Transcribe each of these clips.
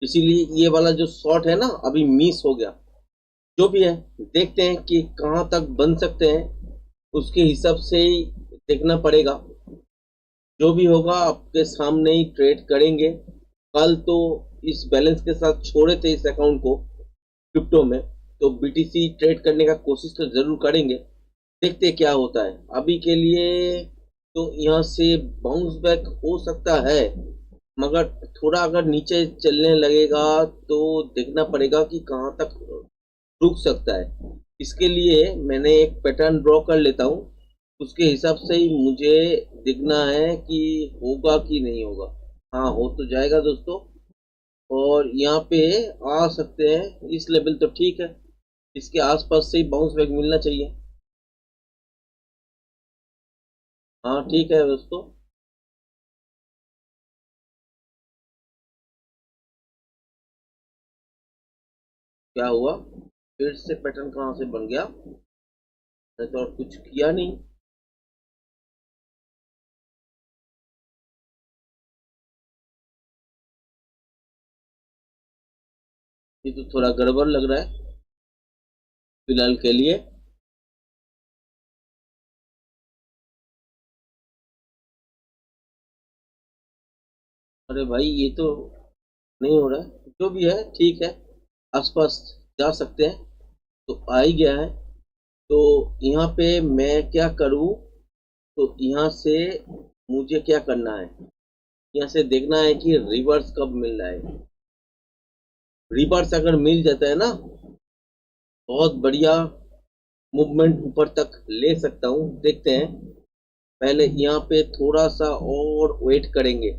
इसीलिए ये वाला जो शॉट है ना अभी मिस हो गया। जो भी है देखते हैं कि कहाँ तक बन सकते हैं, उसके हिसाब से ही देखना पड़ेगा। जो भी होगा आपके सामने ही ट्रेड करेंगे। कल तो इस बैलेंस के साथ छोड़े थे इस अकाउंट को क्रिप्टो में, तो बीटीसी ट्रेड करने का कोशिश तो जरूर करेंगे। देखते क्या होता है। अभी के लिए तो यहाँ से बाउंस बैक हो सकता है, मगर थोड़ा अगर नीचे चलने लगेगा तो देखना पड़ेगा कि कहाँ तक रुक सकता है। इसके लिए मैंने एक पैटर्न ड्रॉ कर लेता हूँ, उसके हिसाब से ही मुझे देखना है कि होगा कि नहीं होगा। हाँ, हो तो जाएगा दोस्तों, और यहाँ पे आ सकते हैं। इस लेवल तो ठीक है, इसके आसपास से ही बाउंस बैक मिलना चाहिए। हाँ ठीक है दोस्तों। क्या हुआ, फिर से पैटर्न कहाँ से बन गया? मैंने तो और कुछ किया नहीं। ये तो थोड़ा गड़बड़ लग रहा है फिलहाल के लिए। अरे भाई ये तो नहीं हो रहा है। जो भी है ठीक है, आसपास जा सकते हैं। तो आ ही गया है, तो यहाँ पे मैं क्या करूँ? तो यहाँ से मुझे क्या करना है, यहाँ से देखना है कि रिवर्स कब मिल रहा है। रिवर्स अगर मिल जाता है ना, बहुत बढ़िया मूवमेंट ऊपर तक ले सकता हूँ। देखते हैं, पहले यहाँ पे थोड़ा सा और वेट करेंगे,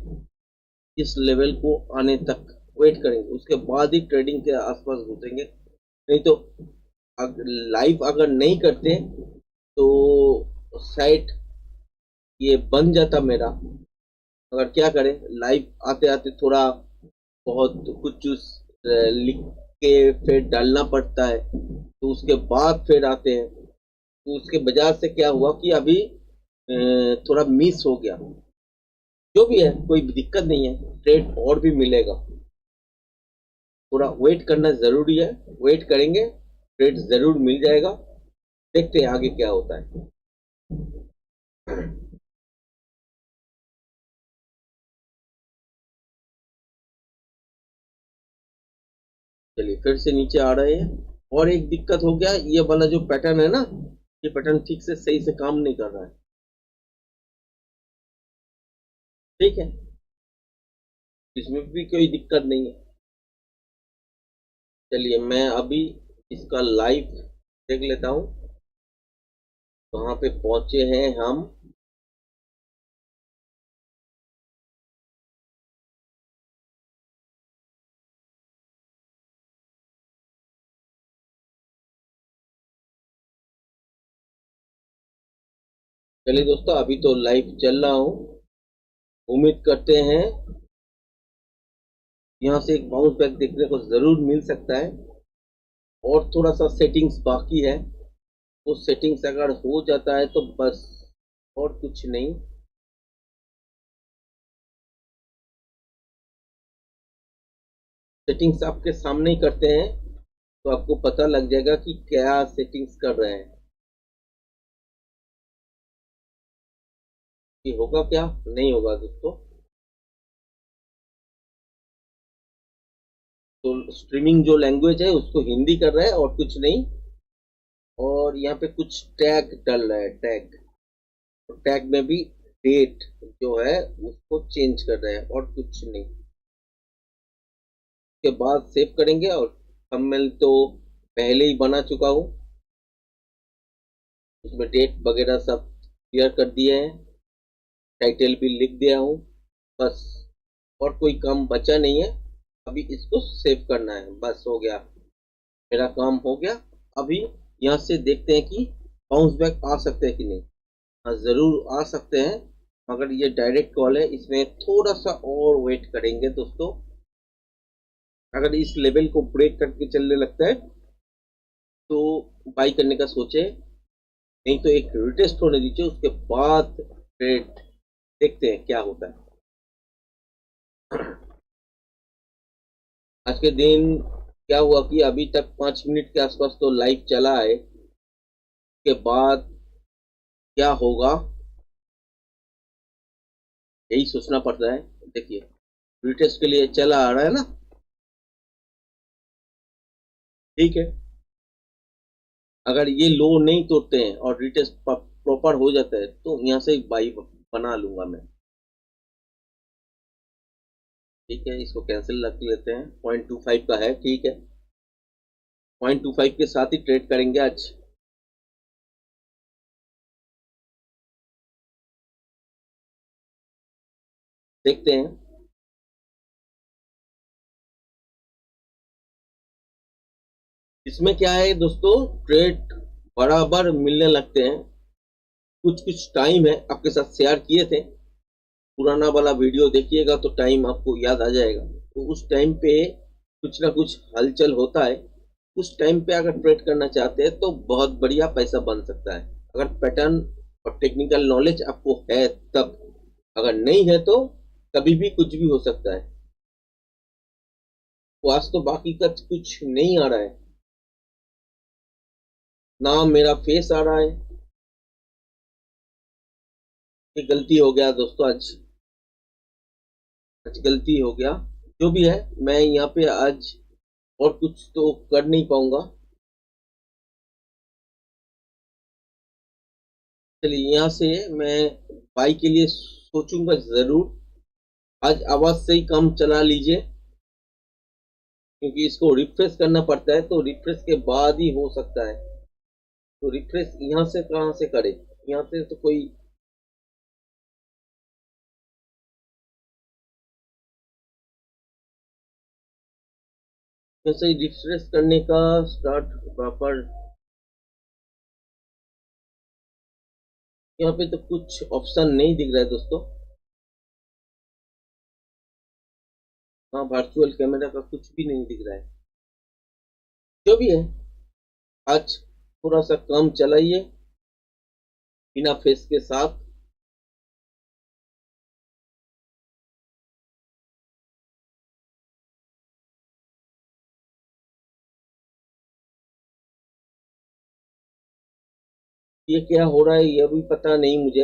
इस लेवल को आने तक वेट करेंगे, उसके बाद ही ट्रेडिंग के आसपास घुसेंगे। नहीं तो लाइव अगर नहीं करते तो साइट ये बन जाता मेरा। मगर क्या करें, लाइव आते आते थोड़ा बहुत कुछ लिख के फिर डालना पड़ता है, तो उसके बाद फिर आते हैं। तो उसके वजह से क्या हुआ कि अभी थोड़ा मिस हो गया। जो भी है कोई दिक्कत नहीं है, ट्रेड और भी मिलेगा। थोड़ा वेट करना जरूरी है, वेट करेंगे ट्रेड जरूर मिल जाएगा। देखते हैं आगे क्या होता है। चलिए फिर से नीचे आ रहे हैं। और एक दिक्कत हो गया, ये वाला जो पैटर्न है ना, ये पैटर्न ठीक से सही से काम नहीं कर रहा है। ठीक है, इसमें भी कोई दिक्कत नहीं है। चलिए मैं अभी इसका लाइव देख लेता हूँ, कहाँ पे पहुंचे हैं हम। चलिए दोस्तों, अभी तो लाइव चल रहा हूँ। उम्मीद करते हैं यहाँ से एक बाउंस बैक देखने को जरूर मिल सकता है। और थोड़ा सा सेटिंग्स बाकी है, वो सेटिंग्स अगर हो जाता है तो बस, और कुछ नहीं। सेटिंग्स आपके सामने ही करते हैं, तो आपको पता लग जाएगा कि क्या सेटिंग्स कर रहे हैं, कि होगा क्या नहीं होगा दोस्तों। तो स्ट्रीमिंग जो लैंग्वेज है उसको हिंदी कर रहा है और कुछ नहीं। और यहाँ पे कुछ टैग डल रहा है, टैग। तो टैग में भी डेट जो है उसको चेंज कर रहे हैं, और कुछ नहीं। के बाद सेव करेंगे, और थंबनेल तो पहले ही बना चुका हूँ, उसमें डेट वगैरह सब क्लियर कर दिए हैं, टाइटल भी लिख दिया हूँ। बस, और कोई काम बचा नहीं है। अभी इसको सेव करना है, बस हो गया, मेरा काम हो गया। अभी यहाँ से देखते हैं कि बाउंस बैक आ सकते हैं कि नहीं। हाँ जरूर आ सकते हैं, मगर ये डायरेक्ट कॉल है, इसमें थोड़ा सा और वेट करेंगे दोस्तों। अगर इस लेवल को ब्रेक करके चलने लगता है तो बाई करने का सोचे, नहीं तो एक रिटेस्ट होने दीजिए, उसके बाद ट्रेड देखते हैं क्या होता है। आज के दिन क्या हुआ कि अभी तक 5 मिनट के आसपास तो लाइव चला है, के बाद क्या होगा यही सोचना पड़ता है। देखिए रिटेस्ट के लिए चला आ रहा है ना, ठीक है। अगर ये लो नहीं तोड़ते हैं और रिटेस्ट प्रॉपर हो जाता है तो यहाँ से बाई बना लूंगा मैं। ठीक है, इसको कैंसिल रख लेते हैं, 0.25 का है, ठीक है। 0.25 के साथ ही ट्रेड करेंगे आज। देखते हैं। इसमें क्या है दोस्तों, ट्रेड बराबर मिलने लगते हैं। कुछ कुछ टाइम है आपके साथ शेयर किए थे, पुराना वाला वीडियो देखिएगा तो टाइम आपको याद आ जाएगा। तो उस टाइम पे कुछ ना कुछ हलचल होता है। उस टाइम पे अगर ट्रेड करना चाहते हैं तो बहुत बढ़िया पैसा बन सकता है, अगर पैटर्न और टेक्निकल नॉलेज आपको है तब। अगर नहीं है तो कभी भी कुछ भी हो सकता है। तो आज तो बाकी का कुछ नहीं आ रहा है, ना मेरा फेस आ रहा है। ये गलती हो गया दोस्तों, आज आज गलती हो गया। जो भी है मैं यहाँ पे आज और कुछ तो कर नहीं पाऊंगा। चलिए यहाँ से मैं बाई के लिए सोचूंगा जरूर। आज आवाज से ही काम चला लीजिए, क्योंकि इसको रिफ्रेश करना पड़ता है, तो रिफ्रेश के बाद ही हो सकता है। तो रिफ्रेश यहाँ से कहाँ से करे, यहाँ से तो कोई वैसे ही रिफ्रेश करने का स्टार्ट प्रॉपर। यहाँ पे तो कुछ ऑप्शन नहीं दिख रहा है दोस्तों। हाँ, वर्चुअल कैमरा का कुछ भी नहीं दिख रहा है। जो भी है आज थोड़ा सा कम चलाइए बिना फेस के साथ। ये क्या हो रहा है ये भी पता नहीं मुझे,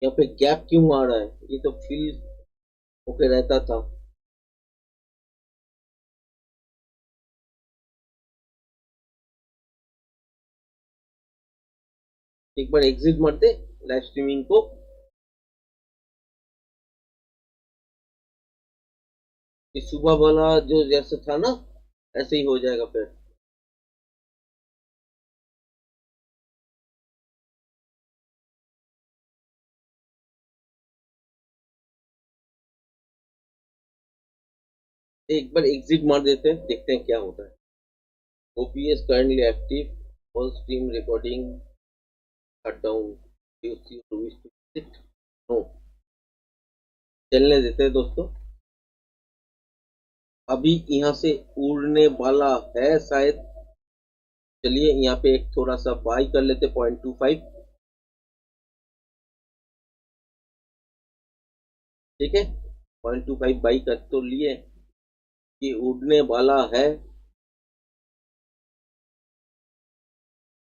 यहाँ पे गैप क्यों आ रहा है, ये तो फील होके रहता था। एक बार एग्जिट मार दे लाइव स्ट्रीमिंग को। ये सुबह वाला जो जैसे था ना, ऐसे ही हो जाएगा फिर। एक बार एग्जिट मार देते हैं, देखते हैं क्या होता है। OPS currently active, all stream recording shut down, you see wish to exit? No, चलने देते हैं दोस्तों। अभी यहाँ से उड़ने वाला है शायद। चलिए यहाँ पे एक थोड़ा सा बाई कर लेते, 0.25। ठीक है, 0.25 बाई कर तो लिए कि उड़ने वाला है।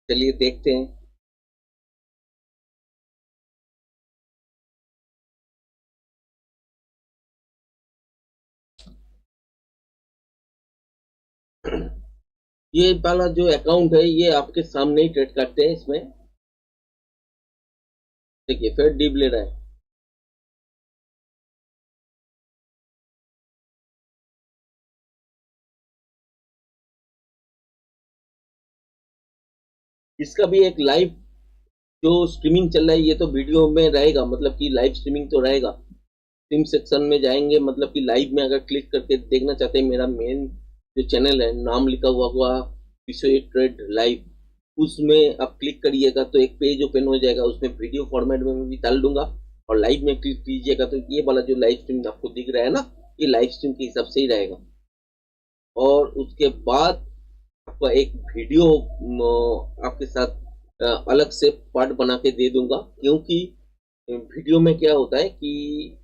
चलिए देखते हैं। ये वाला जो अकाउंट है ये आपके सामने ही ट्रेड करते हैं इसमें। देखिए फिर डीप ले रहा है। इसका भी एक लाइव जो स्ट्रीमिंग चल रहा है, ये तो वीडियो में रहेगा, मतलब कि लाइव स्ट्रीमिंग तो रहेगा। स्ट्रीम सेक्शन में जाएंगे, मतलब कि लाइव में अगर क्लिक करके देखना चाहते हैं, मेरा मेन जो चैनल है नाम लिखा हुआ विश्व ट्रेड लाइव, उसमें आप क्लिक करिएगा तो एक पेज ओपन हो जाएगा। उसमें वीडियो फॉर्मेट में मैं भी डाल दूंगा, और लाइव में क्लिक कीजिएगा तो ये वाला जो लाइव स्ट्रीम आपको दिख रहा है ना, ये लाइव स्ट्रीम के हिसाब से ही रहेगा। और उसके बाद आपका एक वीडियो आपके साथ अलग से पार्ट बना के दे दूंगा, क्योंकि वीडियो में क्या होता है कि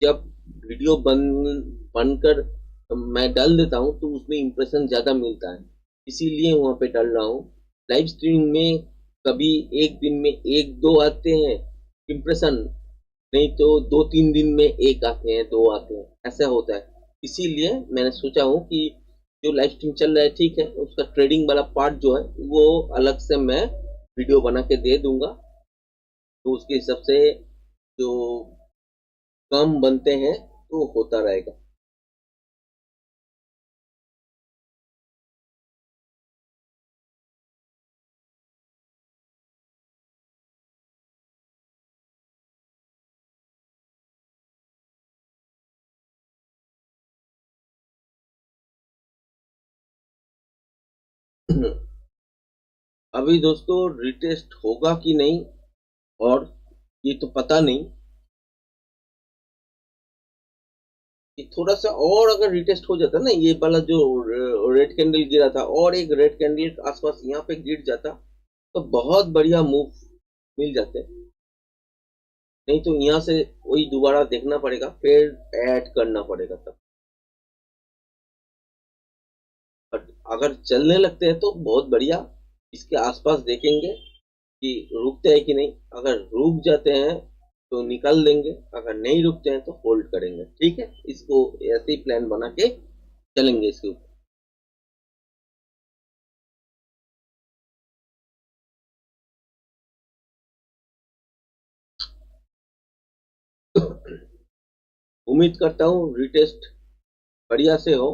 जब वीडियो बनकर मैं डाल देता हूँ तो उसमें इम्प्रेशन ज़्यादा मिलता है, इसीलिए वहाँ पे डाल रहा हूँ। लाइव स्ट्रीमिंग में कभी एक दिन में एक दो आते हैं इम्प्रेशन, नहीं तो दो तीन दिन में एक आते हैं, दो आते हैं, ऐसा होता है। इसीलिए मैंने सोचा हूँ कि जो लाइव स्ट्रीम चल रहा है ठीक है, उसका ट्रेडिंग वाला पार्ट जो है वो अलग से मैं वीडियो बना के दे दूंगा, तो उसके हिसाब से जो कम बनते हैं तो होता रहेगा। अभी दोस्तों रिटेस्ट होगा कि नहीं, और ये तो पता नहीं कि थोड़ा सा और अगर रिटेस्ट हो जाता ना, ये वाला जो रेड कैंडल गिरा था और एक रेड कैंडल आसपास यहाँ पे गिर जाता तो बहुत बढ़िया मूव मिल जाते। नहीं तो यहाँ से वही दोबारा देखना पड़ेगा, फिर ऐड करना पड़ेगा तब। बट अगर चलने लगते हैं तो बहुत बढ़िया, इसके आसपास देखेंगे कि रुकते हैं कि नहीं, अगर रुक जाते हैं तो निकाल देंगे, अगर नहीं रुकते हैं तो होल्ड करेंगे। ठीक है, इसको ऐसे ही प्लान बना के चलेंगे इसके ऊपर। उम्मीद करता हूँ रिटेस्ट बढ़िया से हो,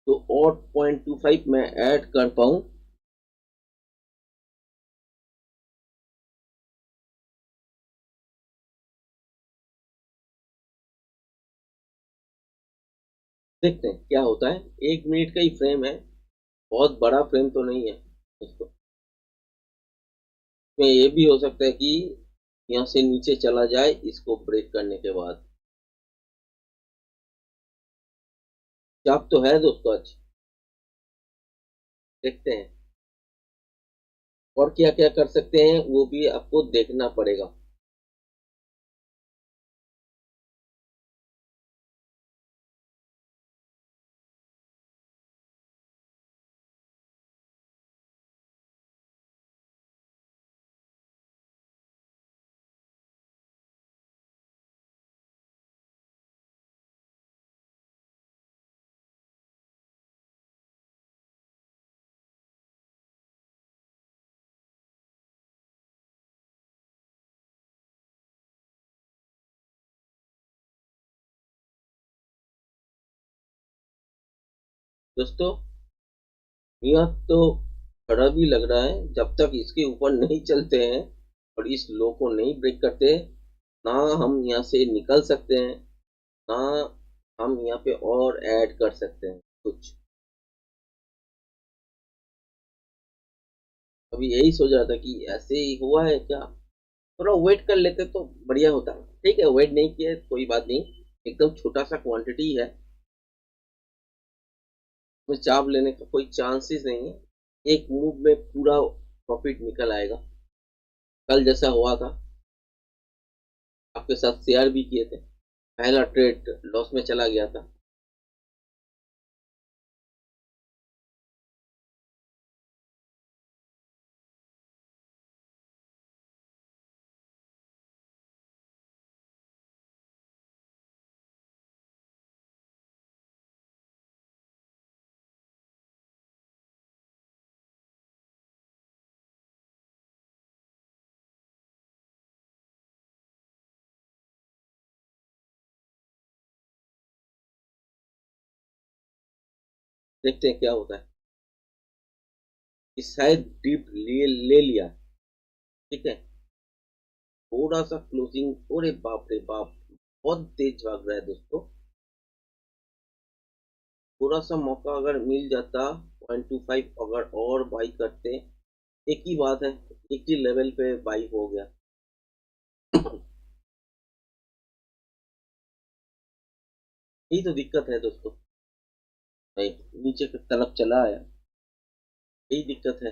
तो और 0.25 मैं ऐड कर पाऊँ। देखते हैं क्या होता है, 1 मिनट का ही फ्रेम है, बहुत बड़ा फ्रेम तो नहीं है उसको। इसमें ये भी हो सकता है कि यहाँ से नीचे चला जाए इसको ब्रेक करने के बाद। चाप तो है दोस्तों आज, देखते हैं और क्या क्या कर सकते हैं वो भी आपको देखना पड़ेगा। दोस्तों यहाँ तो खड़ा भी लग रहा है, जब तक इसके ऊपर नहीं चलते हैं और इस लो को नहीं ब्रेक करते, ना हम यहाँ से निकल सकते हैं, ना हम यहाँ पे और ऐड कर सकते हैं कुछ। अभी यही सोच रहा था कि ऐसे ही हुआ है क्या, थोड़ा वेट कर लेते तो बढ़िया होता। ठीक है, वेट नहीं किया कोई बात नहीं, एकदम छोटा सा क्वांटिटी है, उसमें चाप लेने का कोई चांसेस नहीं है, एक मूव में पूरा प्रॉफिट निकल आएगा। कल जैसा हुआ था, आपके साथ शेयर भी किए थे, पहला ट्रेड लॉस में चला गया था। देखते हैं क्या होता है, इस शायद डीप ले लिया। ठीक है, थोड़ा सा क्लोजिंग, अरे बाप रे बाप, बहुत तेज भाग रहा है दोस्तों। थोड़ा सा मौका अगर मिल जाता, 0.25 अगर और बाई करते, एक ही बात है, एक ही लेवल पे बाई हो गया। यही तो दिक्कत है दोस्तों, भाई नीचे की तरफ चला आया, यही दिक्कत है।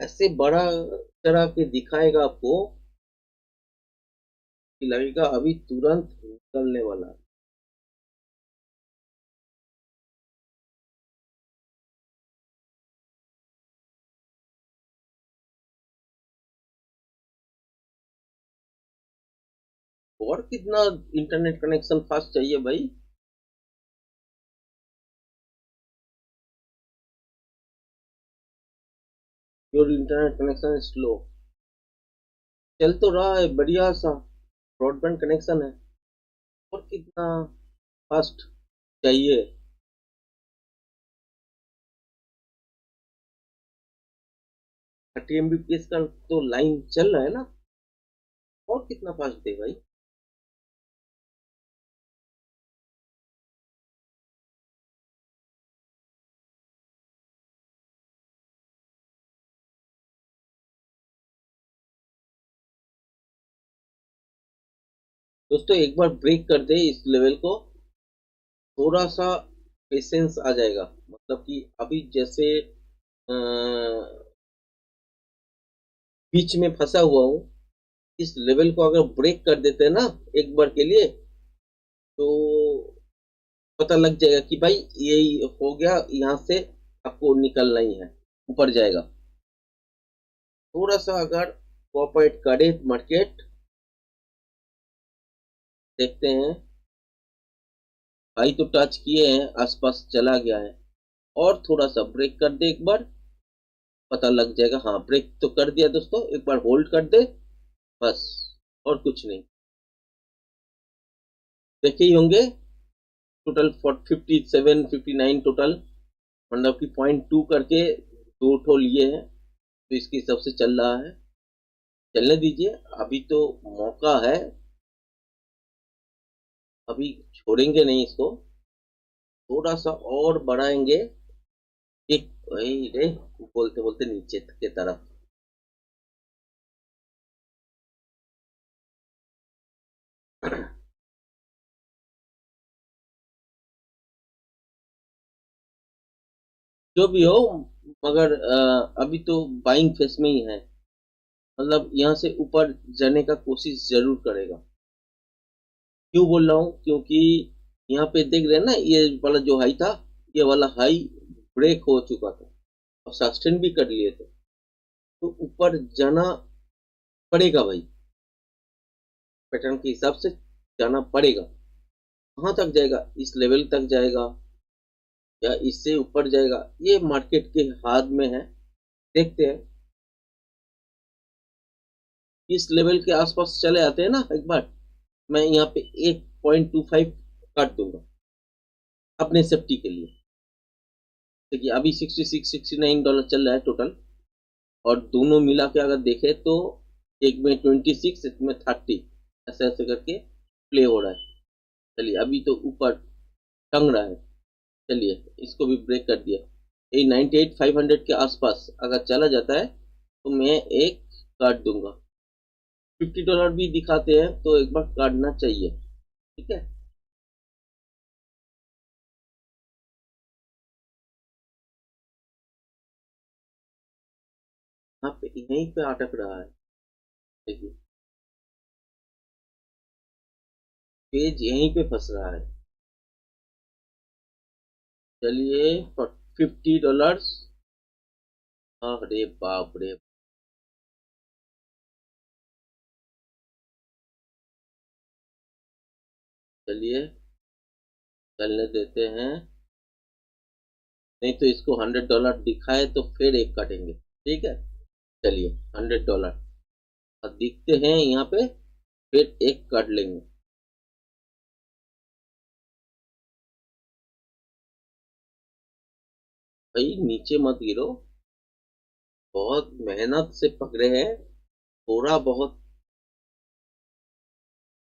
ऐसे बड़ा तरह के दिखाएगा आपको कि लगेगा अभी तुरंत निकलने वाला है। और कितना इंटरनेट कनेक्शन फास्ट चाहिए भाई। Your internet connection slow. चल तो रहा है बढ़िया सा, ब्रॉडबैंड कनेक्शन है। और कितना फास्ट चाहिए। 30 Mbps का तो लाइन चल रहा है ना। और कितना फास्ट दे भाई। दोस्तों एक बार ब्रेक कर दे इस लेवल को, थोड़ा सा पेशेंस आ जाएगा। मतलब कि अभी जैसे बीच में फंसा हुआ हूँ, इस लेवल को अगर ब्रेक कर देते हैं ना एक बार के लिए, तो पता लग जाएगा कि भाई यही हो गया, यहाँ से आपको निकलना ही है, ऊपर जाएगा। थोड़ा सा अगर कोऑपरेट करे मार्केट, देखते हैं। भाई तो टच किए हैं, आसपास चला गया है। और थोड़ा सा ब्रेक कर दे एक बार, पता लग जाएगा। हाँ ब्रेक तो कर दिया दोस्तों, एक बार होल्ड कर दे बस, और कुछ नहीं। देखे ही होंगे टोटल 57 59 टोटल, मतलब कि 0.2 करके दो ठो लिए हैं, तो इसके हिसाब से चल रहा है। चलने दीजिए, अभी तो मौका है, अभी छोड़ेंगे नहीं इसको, थोड़ा सा और बढ़ाएंगे। एक वही रे, बोलते बोलते नीचे की तरफ। जो भी हो, मगर अभी तो बाइंग फेस में ही है। मतलब यहाँ से ऊपर जाने का कोशिश जरूर करेगा। क्यों बोल रहा हूँ, क्योंकि यहाँ पे देख रहे हैं ना, ये वाला जो हाई था, ये वाला हाई ब्रेक हो चुका था और सस्टेन भी कर लिए थे। तो ऊपर जाना पड़ेगा भाई, पैटर्न के हिसाब से जाना पड़ेगा। कहाँ तक जाएगा, इस लेवल तक जाएगा या इससे ऊपर जाएगा, ये मार्केट के हाथ में है। देखते हैं। इस लेवल के आसपास चले आते हैं ना एक बार, मैं यहाँ पे 1.25 काट दूंगा अपने सेफ्टी के लिए। देखिए अभी $66 $69 चल रहा है टोटल, और दोनों मिला के अगर देखें तो एक में 26, एक में 30, ऐसे ऐसे करके प्ले हो रहा है। चलिए अभी तो ऊपर टंग रहा है। चलिए इसको भी ब्रेक कर दिया। ये 98 500 के आसपास अगर चला जाता है तो मैं एक काट दूंगा। $50 भी दिखाते हैं तो एक बार काटना चाहिए। ठीक है। यहाँ पे यहीं पे अटक रहा है। देखिए पेज यहीं पे फंस रहा है। चलिए $50। अरे बाप रे। चलिए चलने देते हैं, नहीं तो इसको $100 दिखाए तो फिर एक काटेंगे। ठीक है। चलिए $100 अब दिखते हैं यहाँ पे, फिर एक काट लेंगे। भाई नीचे मत गिरो, बहुत मेहनत से पकड़े हैं, थोड़ा बहुत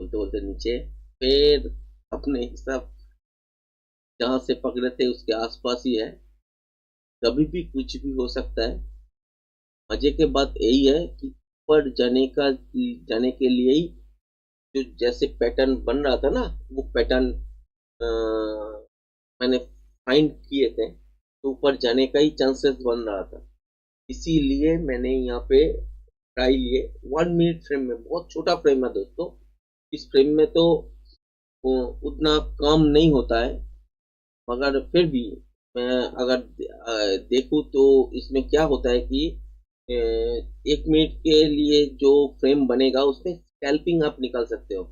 बोलते बोलते नीचे, फिर अपने हिसाब, जहां से पकड़े थे उसके आसपास ही है। कभी भी कुछ भी हो सकता है। मजे की बात यही है कि ऊपर जाने के लिए ही जो जैसे पैटर्न बन रहा था ना, वो पैटर्न मैंने फाइंड किए थे, तो ऊपर जाने का ही चांसेस बन रहा था। इसीलिए मैंने यहाँ पे ट्राई लिए 1 मिनट फ्रेम में। बहुत छोटा फ्रेम है दोस्तों, इस फ्रेम में तो उतना काम नहीं होता है, मगर फिर भी मैं अगर देखूं तो इसमें क्या होता है कि 1 मिनट के लिए जो फ्रेम बनेगा उसमें स्कैल्पिंग आप निकाल सकते हो।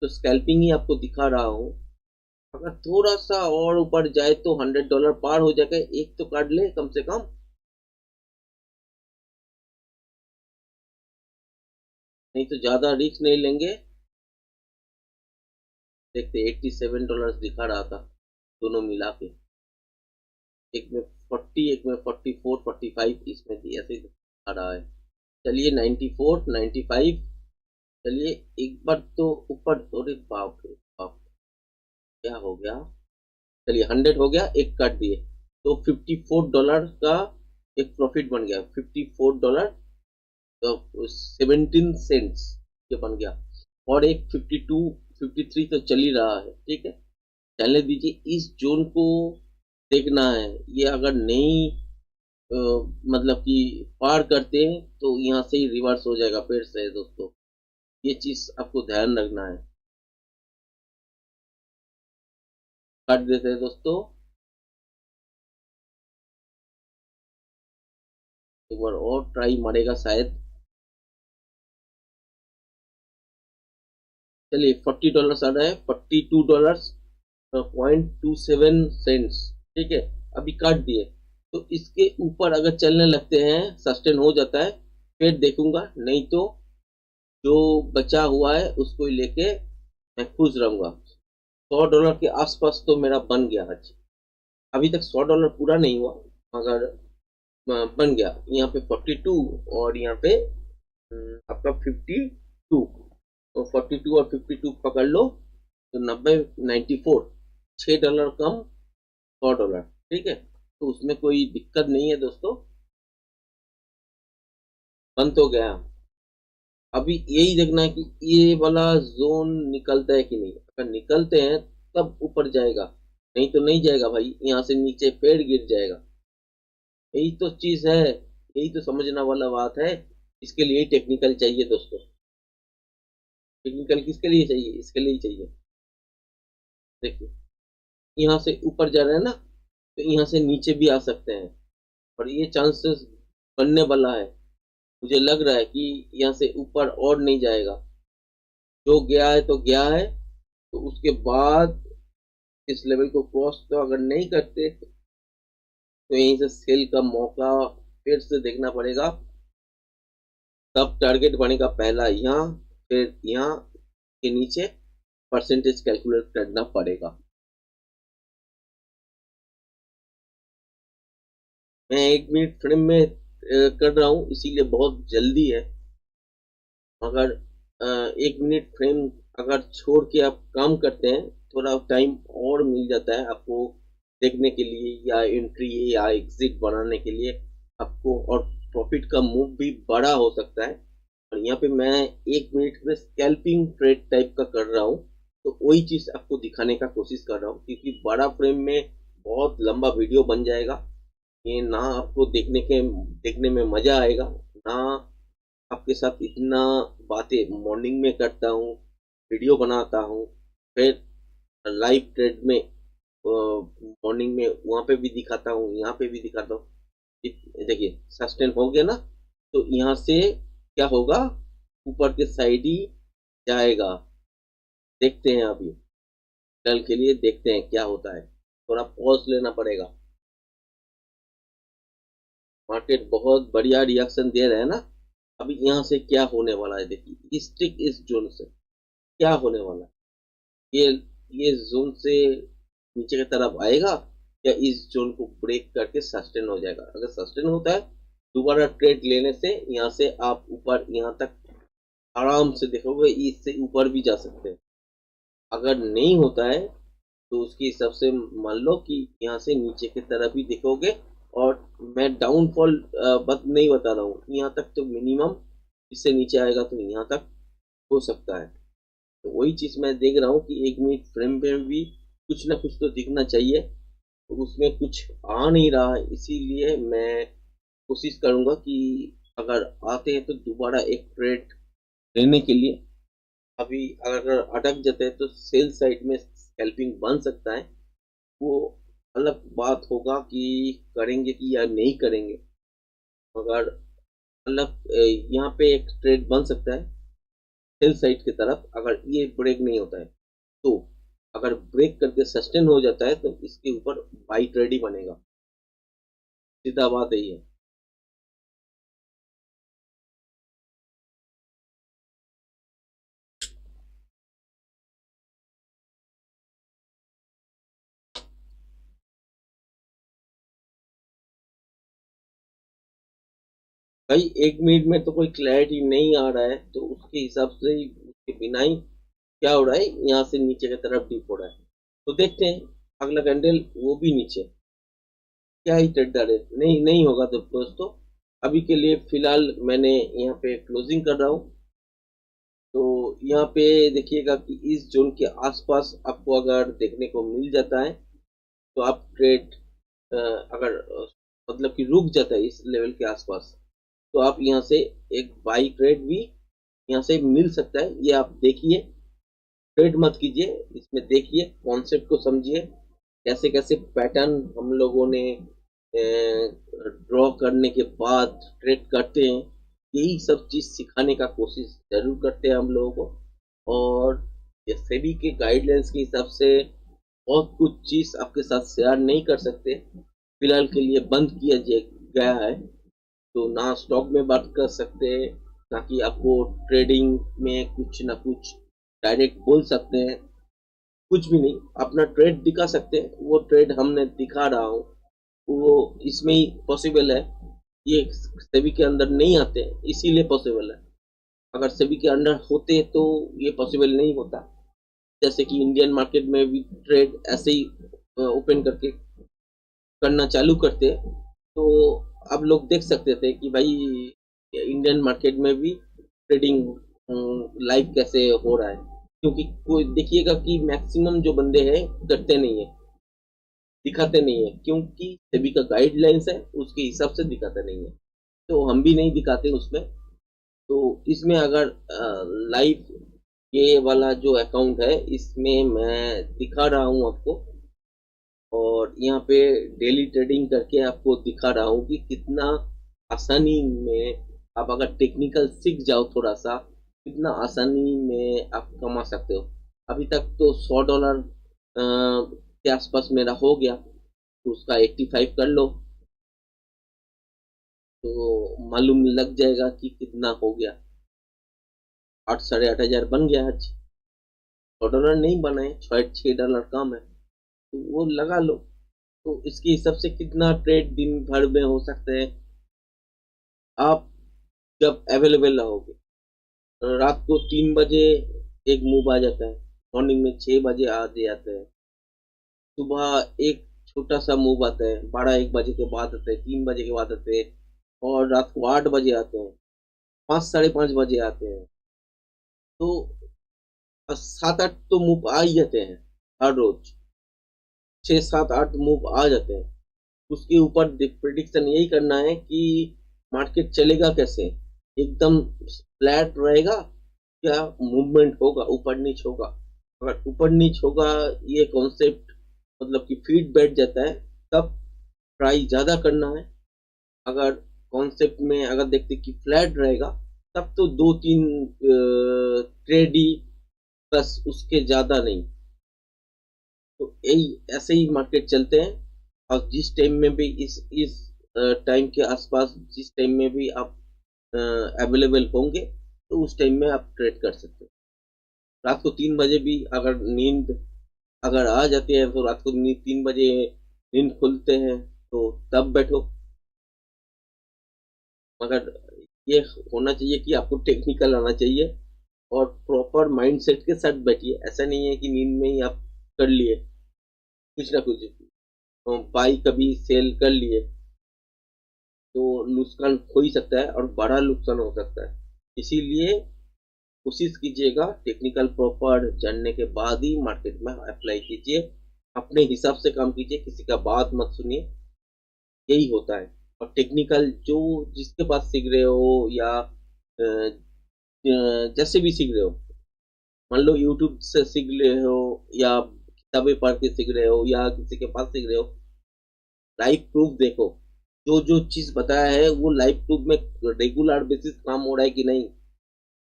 तो स्कैल्पिंग ही आपको दिखा रहा हूँ। अगर थोड़ा सा और ऊपर जाए तो $100 पार हो जाएगा। एक तो काट ले कम से कम, नहीं तो ज्यादा रिस्क नहीं लेंगे। देखते $87 दिखा रहा था दोनों मिला के, एक में 40, एक में 44, 45, इसमें भी ऐसे ही दिखा रहा है। चलिए 94, 95, चलिए एक बार तो ऊपर। अरे बाप रे बाप, क्या हो गया। चलिए 100 हो गया, एक काट दिए तो $54 का एक प्रॉफिट बन गया। $54 तो 17 सेंट्स ये बन गया। और एक 52, 53 तो चल ही रहा है, ठीक है। चलने दीजिए, इस जोन को देखना है। ये अगर नहीं मतलब कि पार करते हैं तो यहाँ से ही रिवर्स हो जाएगा फिर से दोस्तों। ये चीज आपको ध्यान रखना है। काट देते हैं दोस्तों, एक बार और ट्राई मारेगा शायद। चलिए $40 आ रहा है, $42.27, ठीक है। अभी काट दिए तो इसके ऊपर अगर चलने लगते हैं, सस्टेन हो जाता है, फिर देखूंगा। नहीं तो जो बचा हुआ है उसको ही लेके मैं खुश रहूंगा। $100 के आसपास तो मेरा बन गया आज। अभी तक $100 पूरा नहीं हुआ, मगर बन गया। यहाँ पे 42 और यहाँ पे आपका 52। तो 42 और 52 पकड़ लो तो 90, 94, $6 कम, $100, ठीक है। तो उसमें कोई दिक्कत नहीं है दोस्तों, बन तो गया। अभी यही देखना है कि ये वाला जोन निकलता है कि नहीं। अगर निकलते हैं तब ऊपर जाएगा, नहीं तो नहीं जाएगा भाई, यहाँ से नीचे पेड़ गिर जाएगा। यही तो चीज है, यही तो समझना वाला बात है। इसके लिए टेक्निकल चाहिए दोस्तों। टेक्निकल किसके लिए चाहिए? इसके लिए ही चाहिए। देखिए यहाँ से ऊपर जा रहे हैं ना, तो यहाँ से नीचे भी आ सकते हैं, और ये चांसेस बनने वाला है। मुझे लग रहा है कि यहाँ से ऊपर और नहीं जाएगा। जो गया है तो गया है, तो उसके बाद इस लेवल को क्रॉस तो अगर नहीं करते तो यहीं से सेल का मौका फिर से देखना पड़ेगा। तब टारगेट बनेगा पहला यहाँ, फिर यहाँ के नीचे परसेंटेज कैलकुलेट करना पड़ेगा। मैं 1 मिनट फ्रेम में कर रहा हूँ, इसीलिए बहुत जल्दी है। मगर 1 मिनट फ्रेम अगर छोड़ के आप काम करते हैं, थोड़ा टाइम और मिल जाता है आपको देखने के लिए, या एंट्री या एग्जिट बनाने के लिए आपको, और प्रॉफिट का मूव भी बड़ा हो सकता है। और यहाँ पे मैं 1 मिनट में स्कैल्पिंग ट्रेड टाइप का कर रहा हूँ, तो वही चीज आपको दिखाने का कोशिश कर रहा हूँ, क्योंकि बड़ा फ्रेम में बहुत लंबा वीडियो बन जाएगा। ये ना आपको देखने में मजा आएगा, ना आपके साथ इतना बातें मॉर्निंग में करता हूँ, वीडियो बनाता हूँ, फिर लाइव ट्रेड में मॉर्निंग में वहां पे भी दिखाता हूँ, यहाँ पे भी दिखाता हूँ। देखिए सस्टेन हो गया ना, तो यहाँ से क्या होगा, ऊपर के साइड ही जाएगा। देखते हैं अभी, कल के लिए देखते हैं क्या होता है। थोड़ा पॉज लेना पड़ेगा। मार्केट बहुत बढ़िया रिएक्शन दे रहे हैं ना। अभी यहाँ से क्या होने वाला है, देखिए स्टिक इस जोन से क्या होने वाला है। ये ये जोन से नीचे की तरफ आएगा, या इस जोन को ब्रेक करके सस्टेन हो जाएगा। अगर सस्टेन होता है, दोबारा ट्रेड लेने से यहाँ से आप ऊपर यहाँ तक आराम से देखोगे, इससे ऊपर भी जा सकते हैं। अगर नहीं होता है तो उसके हिसाब से मान लो कि यहाँ से नीचे की तरफ ही देखोगे। और मैं डाउनफॉल बत नहीं बता रहा हूँ, यहाँ तक तो मिनिमम, इससे नीचे आएगा तो यहाँ तक हो सकता है। तो वही चीज मैं देख रहा हूँ कि 1 मिनट फ्रेम में भी कुछ ना कुछ तो दिखना चाहिए, तो उसमें कुछ आ नहीं रहा है। इसीलिए मैं कोशिश करूंगा कि अगर आते हैं तो दोबारा एक ट्रेड लेने के लिए। अभी अगर अटक जाते हैं तो सेल साइड में स्कैल्पिंग बन सकता है, वो अलग बात होगा कि करेंगे कि या नहीं करेंगे। मगर मतलब यहाँ पे एक ट्रेड बन सकता है सेल साइड की तरफ, अगर ये ब्रेक नहीं होता है तो। अगर ब्रेक करके सस्टेन हो जाता है तो इसके ऊपर बाई ट्रेड ही बनेगा, सीधा बात यही है। भाई 1 मिनट में तो कोई क्लैरिटी नहीं आ रहा है, तो उसके हिसाब से ही, उसके बिना ही क्या हो रहा है, यहाँ से नीचे की तरफ डीप हो रहा है। तो देखते हैं अगला कैंडल वो भी नीचे, क्या ही ट्रेड डाले, नहीं नहीं होगा तो दोस्तों। अभी के लिए फिलहाल मैंने यहाँ पे क्लोजिंग कर रहा हूँ। तो यहाँ पे देखिएगा कि इस जोन के आसपास आपको अगर देखने को मिल जाता है तो आप ट्रेड, अगर मतलब कि रुक जाता है इस लेवल के आसपास, तो आप यहाँ से एक बाई ट्रेड भी यहाँ से मिल सकता है। ये आप देखिए, ट्रेड मत कीजिए, इसमें देखिए, कॉन्सेप्ट को समझिए, कैसे कैसे पैटर्न हम लोगों ने ड्रॉ करने के बाद ट्रेड करते हैं। यही सब चीज सिखाने का कोशिश जरूर करते हैं हम लोगों को। और ये सेबी के गाइडलाइंस के हिसाब से बहुत कुछ चीज आपके साथ शेयर नहीं कर सकते, फिलहाल के लिए बंद किया गया है। तो ना स्टॉक में बात कर सकते, ना कि आपको ट्रेडिंग में कुछ ना कुछ डायरेक्ट बोल सकते हैं, कुछ भी नहीं। अपना ट्रेड दिखा सकते हैं, वो ट्रेड हमने दिखा रहा हूँ, वो इसमें ही पॉसिबल है। ये सेबी के अंदर नहीं आते, इसीलिए पॉसिबल है। अगर सेबी के अंडर होते तो ये पॉसिबल नहीं होता। जैसे कि इंडियन मार्केट में भी ट्रेड ऐसे ही ओपन करके करना चालू करते, तो आप लोग देख सकते थे कि भाई इंडियन मार्केट में भी ट्रेडिंग लाइव कैसे हो रहा है। क्योंकि कोई देखिएगा कि मैक्सिमम जो बंदे हैं करते नहीं है, दिखाते नहीं है, क्योंकि सेबी का गाइडलाइंस है उसके हिसाब से दिखाते नहीं है। तो हम भी नहीं दिखाते उसमें। तो इसमें अगर लाइव ये वाला जो अकाउंट है इसमें मैं दिखा रहा हूँ आपको, और यहाँ पे डेली ट्रेडिंग करके आपको दिखा रहा हूँ कि कितना आसानी में आप अगर टेक्निकल सीख जाओ थोड़ा सा, कितना आसानी में आप कमा सकते हो। अभी तक तो $100 के आसपास मेरा हो गया, तो उसका 85 कर लो तो मालूम लग जाएगा कि कितना हो गया। 8 साढ़े 8 हजार बन गया आज। $100 नहीं बनाए, $6 कम है, तो वो लगा लो। तो इसके हिसाब से कितना ट्रेड दिन भर में हो सकते हैं, आप जब अवेलेबल रहोगे। रात को 3 बजे एक मूव आ जाता है, मॉर्निंग में 6 बजे आ जाता है, सुबह एक छोटा सा मूव आता है, 12 1 बजे के बाद आते हैं, 3 बजे के बाद आते हैं, और रात को 8 बजे आते हैं, 5 साढ़े 5 बजे आते हैं। तो 7 8 तो मूव आ ही जाते हैं हर रोज, 6 7 8 मूव आ जाते हैं। उसके ऊपर प्रिडिक्शन यही करना है कि मार्केट चलेगा कैसे, एकदम फ्लैट रहेगा या मूवमेंट होगा, ऊपर नीचे होगा। अगर ऊपर नीचे होगा, ये कॉन्सेप्ट मतलब कि फीट बैठ जाता है, तब ट्राई ज्यादा करना है। अगर कॉन्सेप्ट में अगर देखते कि फ्लैट रहेगा, तब तो 2 3 ट्रेड ही, बस उसके ज्यादा नहीं। तो यही ऐसे ही मार्केट चलते हैं। और जिस टाइम में भी इस टाइम के आसपास जिस टाइम में भी आप अवेलेबल होंगे, तो उस टाइम में आप ट्रेड कर सकते हो। रात को 3 बजे भी अगर नींद अगर आ जाती है, तो रात को 3 बजे नींद खुलते हैं, तो तब बैठो। मगर ये होना चाहिए कि आपको टेक्निकल आना चाहिए, और प्रॉपर माइंडसेट के साथ बैठिए। ऐसा नहीं है कि नींद में ही आप कर लिए कुछ ना कुछ, बाई कभी सेल कर लिए, तो नुकसान हो ही सकता है और बड़ा नुकसान हो सकता है। इसीलिए कोशिश कीजिएगा टेक्निकल प्रॉपर जानने के बाद ही मार्केट में अप्लाई कीजिए, अपने हिसाब से काम कीजिए, किसी का बात मत सुनिए, यही होता है। और टेक्निकल जो जिसके पास सीख रहे हो या जैसे भी सीख रहे हो, मान लो यूट्यूब से सीख रहे हो या किताबें पढ़ के सीख रहे हो या किसी के पास सीख रहे हो, लाइव प्रूफ देखो। जो जो चीज बताया है वो लाइव प्रूफ में रेगुलर बेसिस काम हो रहा है कि नहीं।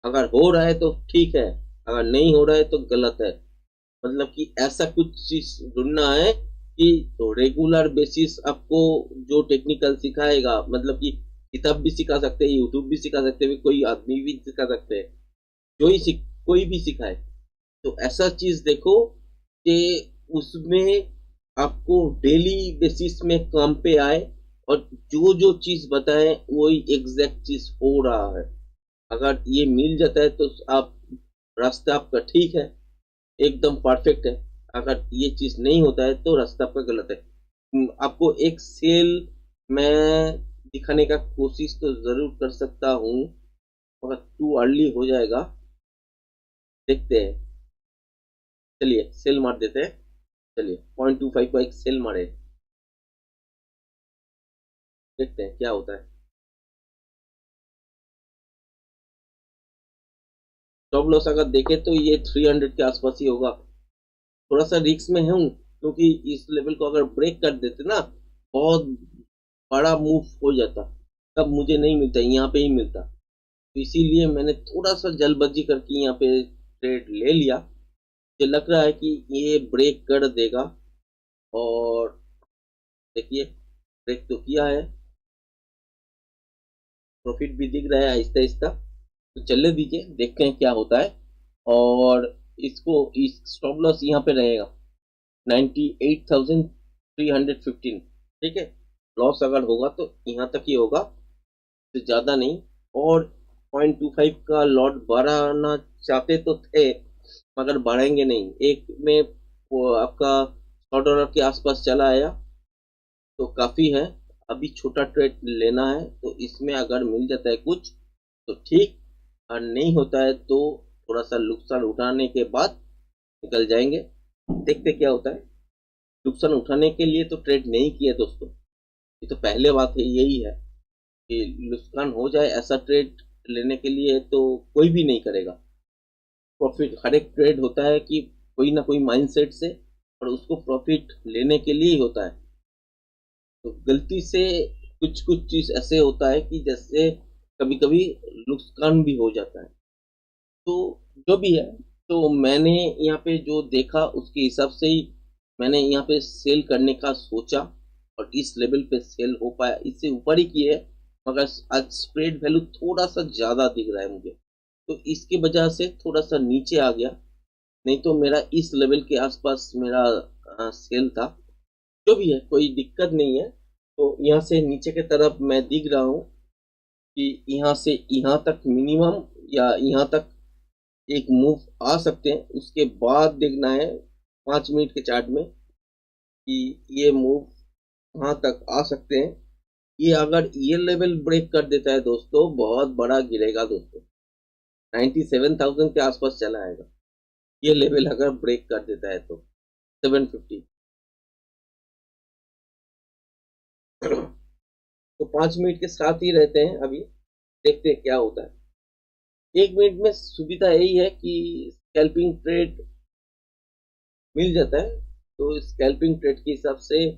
अगर हो रहा है तो ठीक है, अगर नहीं हो रहा है तो गलत है। मतलब कि ऐसा कुछ चीज ढूंढना है कि तो रेगुलर बेसिस आपको जो टेक्निकल सिखाएगा, मतलब कि किताब भी सिखा सकते हैं, यूट्यूब भी सिखा सकते हैं, कोई आदमी भी सिखा सकते हैं, जो ही सीख कोई भी सिखाए। तो ऐसा चीज देखो कि उसमें आपको डेली बेसिस में काम पे आए और जो जो चीज बताए वही एग्जैक्ट चीज हो रहा है। अगर ये मिल जाता है तो आप रास्ता आपका ठीक है, एकदम परफेक्ट है। अगर ये चीज नहीं होता है तो रास्ता आपका गलत है। आपको एक सेल मैं दिखाने का कोशिश तो जरूर कर सकता हूँ, मगर टू अर्ली हो जाएगा। देखते हैं, चलिए सेल मार देते हैं। चलिए 0.25 का एक सेल मारे, देखते हैं क्या होता है। स्टॉप लॉस अगर देखे तो ये 300 के आसपास ही होगा। थोड़ा सा रिस्क में हूँ क्योंकि इस लेवल को अगर ब्रेक कर देते ना, बहुत बड़ा मूव हो जाता, तब मुझे नहीं मिलता, यहाँ पे ही मिलता। तो इसीलिए मैंने थोड़ा सा जल्दबाजी करके यहाँ पे ट्रेड ले लिया। मुझे लग रहा है कि ये ब्रेक कर देगा, और देखिए ब्रेक तो किया है, प्रॉफिट भी दिख रहा है आहिस्ता आहिस्ता। तो चलने दीजिए, देखते हैं क्या होता है। और इसको इस स्टॉप लॉस यहाँ पे रहेगा 98,315, ठीक है। लॉस अगर होगा तो यहाँ तक ही होगा, तो ज़्यादा नहीं। और 0.25 का लॉट बढ़ाना चाहते तो थे, मगर बढ़ाएंगे नहीं। एक में वो आपका $100 के आसपास चला आया, तो काफ़ी है। अभी छोटा ट्रेड लेना है, तो इसमें अगर मिल जाता है कुछ तो ठीक, और नहीं होता है तो थोड़ा सा नुकसान उठाने के बाद निकल जाएंगे। देखते क्या होता है। नुकसान उठाने के लिए तो ट्रेड नहीं किया दोस्तों, ये तो पहले बात है, यही है कि नुकसान हो जाए ऐसा ट्रेड लेने के लिए तो कोई भी नहीं करेगा। प्रॉफिट हर एक ट्रेड होता है कि कोई ना कोई माइंडसेट से, और उसको प्रॉफिट लेने के लिए ही होता है। तो गलती से कुछ कुछ चीज ऐसे होता है कि जैसे कभी कभी नुकसान भी हो जाता है। तो जो भी है, तो मैंने यहाँ पे जो देखा उसके हिसाब से ही मैंने यहाँ पे सेल करने का सोचा, और इस लेवल पे सेल हो पाया। इससे ऊपर ही किए है, मगर आज स्प्रेड वैल्यू थोड़ा सा ज्यादा दिख रहा है मुझे, तो इसकी वजह से थोड़ा सा नीचे आ गया। नहीं तो मेरा इस लेवल के आसपास मेरा सेल था। जो भी है कोई दिक्कत नहीं है। तो यहाँ से नीचे की तरफ मैं दिख रहा हूँ कि यहाँ से यहाँ तक मिनिमम या यहाँ तक एक मूव आ सकते हैं। उसके बाद देखना है 5 मिनट के चार्ट में कि ये मूव कहाँ तक आ सकते हैं। ये अगर ये लेवल ब्रेक कर देता है दोस्तों, बहुत बड़ा गिरेगा दोस्तों, 97,000 के आसपास चला आएगा। ये लेवल अगर ब्रेक कर देता है तो 750। तो 5 मिनट के साथ ही रहते हैं अभी, देखते हैं क्या होता है। 1 मिनट में सुविधा यही है कि स्कैल्पिंग ट्रेड मिल जाता है। तो स्कैल्पिंग ट्रेड के हिसाब से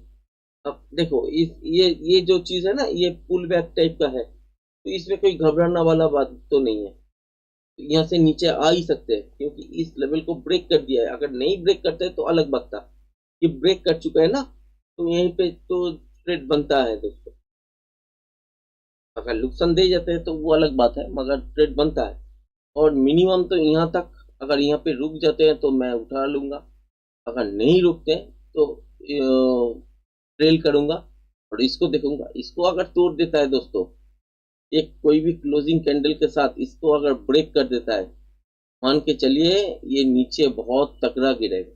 अब देखो, इस ये जो चीज है ना, ये पुल बैक टाइप का है, तो इसमें कोई घबराना वाला बात तो नहीं है। तो यहाँ से नीचे आ ही सकते हैं क्योंकि इस लेवल को ब्रेक कर दिया है। अगर नहीं ब्रेक करते तो अलग बात था, ये ब्रेक कर चुका है ना, तो यहीं पे तो ट्रेड बनता है दोस्तों। अगर नुकसान दे जाते हैं तो वो अलग बात है, मगर ट्रेड बनता है। और मिनिमम तो यहाँ तक, अगर यहाँ पे रुक जाते हैं तो मैं उठा लूंगा। अगर नहीं रुकते तो ट्रेल करूंगा और इसको देखूंगा। इसको अगर तोड़ देता है दोस्तों, एक कोई भी क्लोजिंग कैंडल के साथ इसको अगर ब्रेक कर देता है, मान के चलिए ये नीचे बहुत तगड़ा गिरेगा।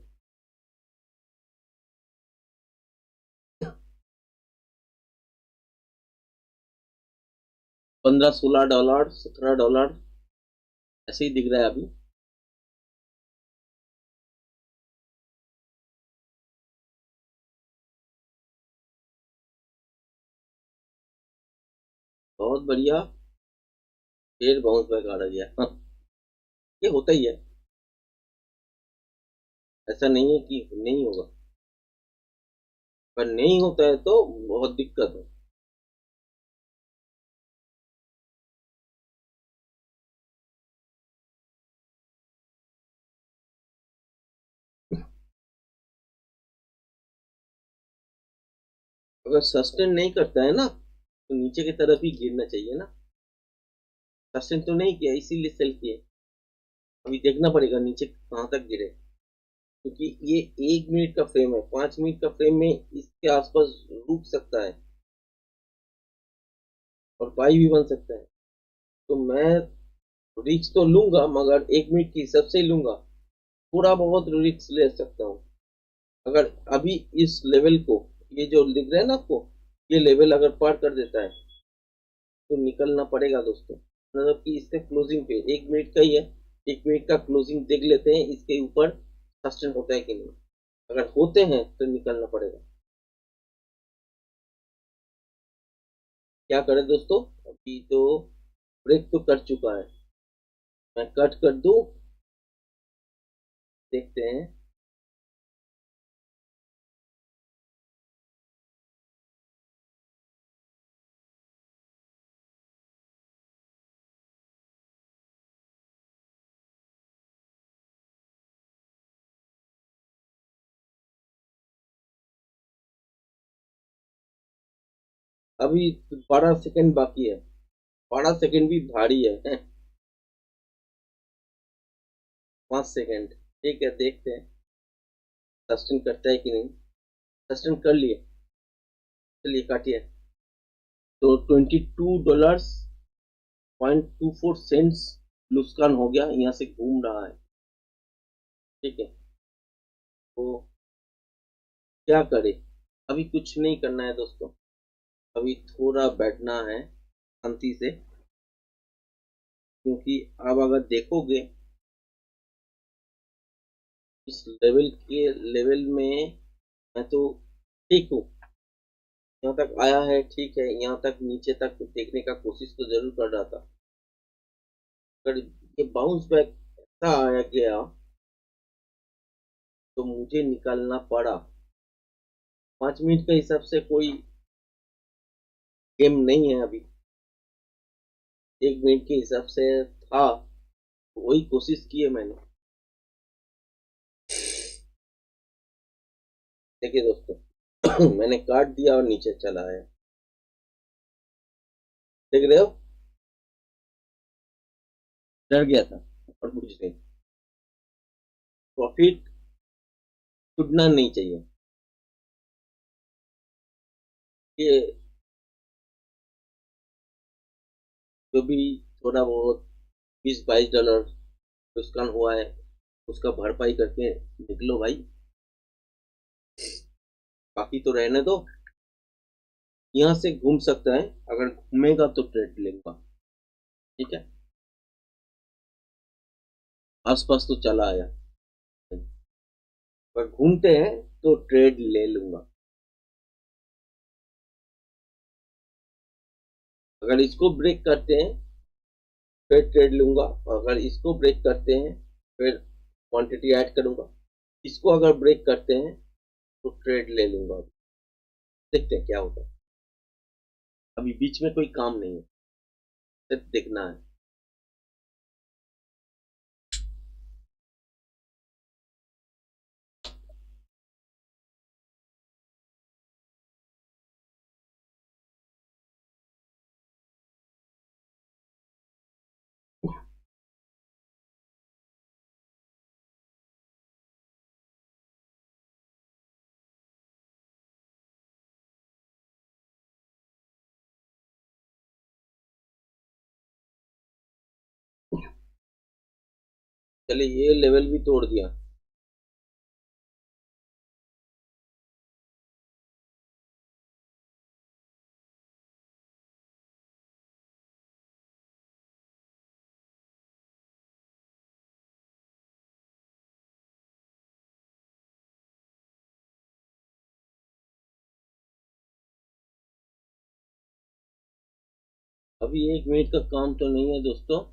15-16 डॉलर, $17 ऐसे ही दिख रहा है अभी। बहुत बढ़िया। फिर बाउंस बैक आ गया। हाँ, ये होता ही है, ऐसा नहीं है कि नहीं होगा। पर नहीं होता है तो बहुत दिक्कत है। अगर सस्टेन नहीं करता है ना तो नीचे की तरफ ही गिरना चाहिए ना। सस्टेन तो नहीं किया, इसीलिए सेल किए। अभी देखना पड़ेगा नीचे कहाँ तक गिरे, क्योंकि ये 1 मिनट का फ्रेम है, 5 मिनट का फ्रेम में इसके आसपास रुक सकता है और बाई भी बन सकता है। तो मैं रिक्स तो लूंगा, मगर 1 मिनट के हिसाब से ही लूंगा। थोड़ा बहुत रिक्स ले सकता हूँ। अगर अभी इस लेवल को, ये जो दिख रहा है ना आपको, ये लेवल अगर पार कर देता है तो निकलना पड़ेगा दोस्तों। मतलब कि इसके क्लोजिंग पे 1 मिनट का ही है, 1 मिनट का क्लोजिंग देख लेते हैं, इसके ऊपर सस्टेन होता है कि नहीं। अगर होते हैं तो निकलना पड़ेगा। क्या करें दोस्तों, अभी तो ब्रेक तो कर चुका है। मैं कट कर दूं, देखते हैं। अभी 12 सेकंड बाकी है। 12 सेकंड भी भारी है। 5 सेकंड, ठीक है, देखते हैं सस्टेन करता है कि नहीं। सस्टेन कर लिए। चलिए काटिए। तो $22.24 नुकसान हो गया, यहाँ से घूम रहा है। ठीक है, तो क्या करे। अभी कुछ नहीं करना है दोस्तों, अभी थोड़ा बैठना है शांति से। क्योंकि अब अगर देखोगे इस लेवल में मैं तो ठीक हूँ। यहाँ तक आया है, ठीक है, यहाँ तक नीचे तक देखने का कोशिश तो जरूर कर रहा था। अगर ये बाउंस बैक ऐसा आया गया तो मुझे निकालना पड़ा। 5 मिनट के हिसाब से कोई गेम नहीं है अभी। 1 मिनट के हिसाब से था, वही कोशिश की है मैंने। देखिए दोस्तों, मैंने काट दिया और नीचे चला आया। देख रहे हो, डर गया था और कुछ नहीं। प्रॉफिट छूटना नहीं चाहिए। ये जो भी थोड़ा बहुत $20-22 नुकसान हुआ है, उसका भरपाई करके निकलो भाई। बाकी तो रहने दो। यहाँ से घूम सकता है, अगर घूमेगा तो ट्रेड लेगा। ठीक है, आसपास तो चला आया, पर घूमते हैं तो ट्रेड ले लूंगा। अगर इसको ब्रेक करते हैं फिर ट्रेड लूंगा, अगर इसको ब्रेक करते हैं फिर क्वांटिटी ऐड करूंगा। इसको अगर ब्रेक करते हैं तो ट्रेड ले लूंगा। देखते हैं क्या होता है। अभी बीच में कोई काम नहीं है, सिर्फ देखना है। चलिए, ये लेवल भी तोड़ दिया। अभी 1 मिनट का काम तो नहीं है दोस्तों।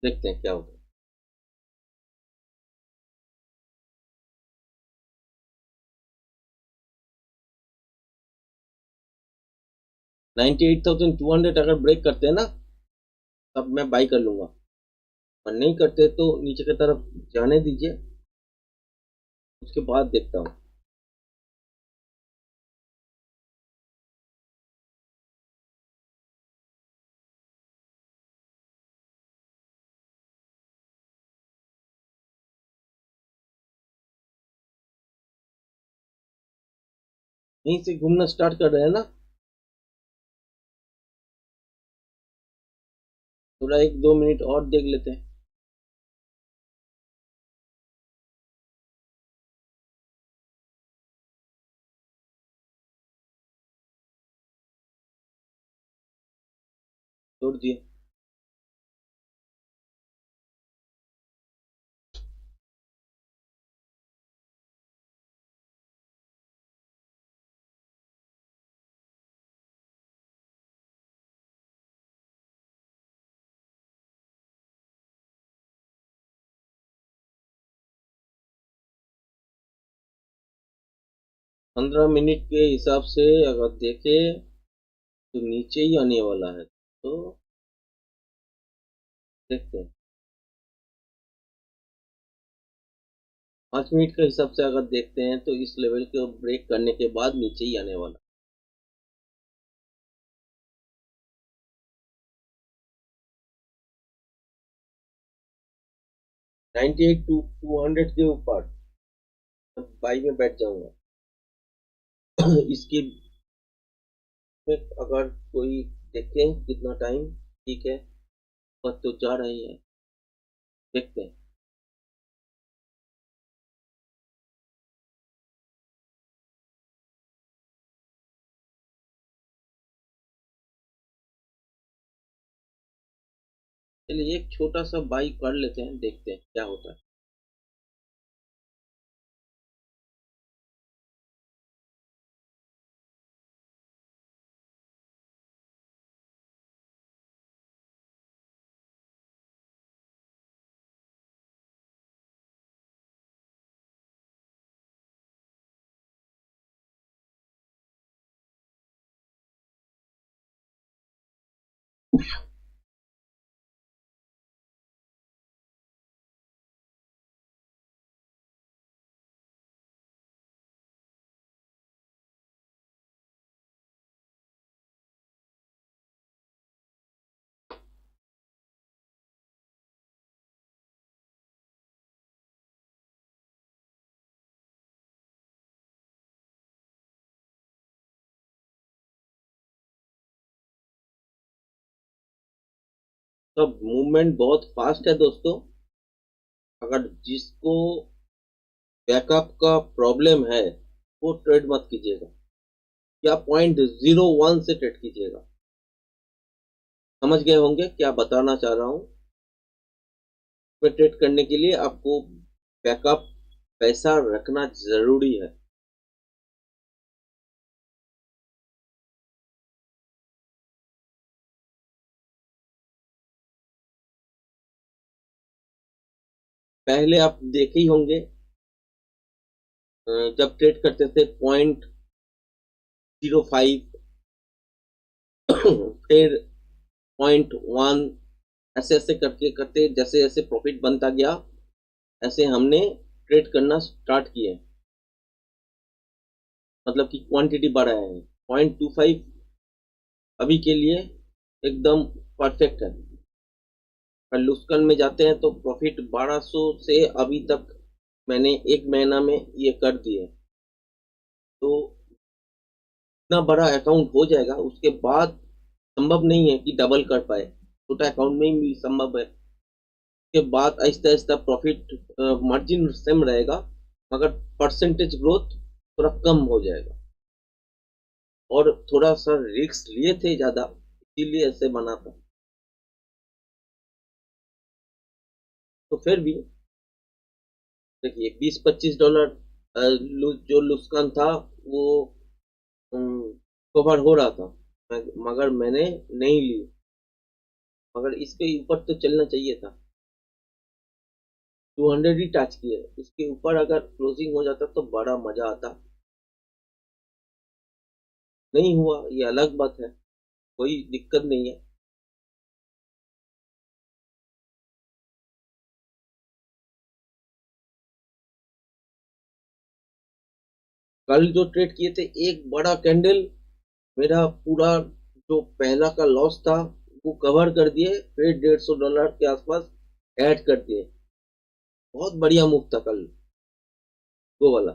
देखते हैं क्या होता है। 98,200 अगर ब्रेक करते हैं ना, तब मैं बाई कर लूंगा। और नहीं करते तो नीचे की तरफ जाने दीजिए, उसके बाद देखता हूँ। यहीं से घूमना स्टार्ट कर रहे हैं ना, थोड़ा 1-2 मिनट और देख लेते हैं। छोड़ दिए। 15 मिनट के हिसाब से अगर देखें तो नीचे ही आने वाला है, तो देखते हैं। 5 मिनट के हिसाब से अगर देखते हैं तो इस लेवल को ब्रेक करने के बाद नीचे ही आने वाला। 98 टू 200 के ऊपर बाई में बैठ जाऊंगा। इसकी में अगर कोई देखें कितना टाइम, ठीक है, बस तो जा रही है, देखते हैं। चलिए एक छोटा सा बाई कर लेते हैं, देखते हैं क्या होता है। तो मूवमेंट बहुत फास्ट है दोस्तों। अगर जिसको बैकअप का प्रॉब्लम है वो ट्रेड मत कीजिएगा, या 0.01 से ट्रेड कीजिएगा। समझ गए होंगे क्या बताना चाह रहा हूँ। ट्रेड करने के लिए आपको बैकअप पैसा रखना जरूरी है। पहले आप देखे ही होंगे, जब ट्रेड करते थे 0.05, फिर 0.1, ऐसे ऐसे करके करते जैसे जैसे प्रॉफिट बनता गया, ऐसे हमने ट्रेड करना स्टार्ट किए। मतलब कि क्वांटिटी बढ़ाया है। 0.25 अभी के लिए एकदम परफेक्ट है। अगर लुस्कान में जाते हैं तो प्रॉफिट 1200 से अभी तक मैंने 1 महीना में ये कर दिए। तो इतना बड़ा अकाउंट हो जाएगा, उसके बाद संभव नहीं है कि डबल कर पाए। छोटा अकाउंट में भी संभव है। उसके बाद Aahista Aahista profit margin same रहेगा, मगर परसेंटेज ग्रोथ थोड़ा कम हो जाएगा। और थोड़ा सा रिस्क लिए थे ज्यादा, इसीलिए ऐसे बना था। तो फिर भी देखिए $20-25 जो नुकसान था वो कवर हो रहा था, मगर मैंने नहीं ली। मगर इसके ऊपर तो चलना चाहिए था। 200 ही टच किए, उसके ऊपर अगर क्लोजिंग हो जाता तो बड़ा मजा आता। नहीं हुआ, ये अलग बात है, कोई दिक्कत नहीं है। कल जो ट्रेड किए थे, एक बड़ा कैंडल मेरा पूरा जो पहला का लॉस था वो कवर कर दिए, फिर $150 के आसपास ऐड कर दिए। बहुत बढ़िया मूव था कल वो वाला।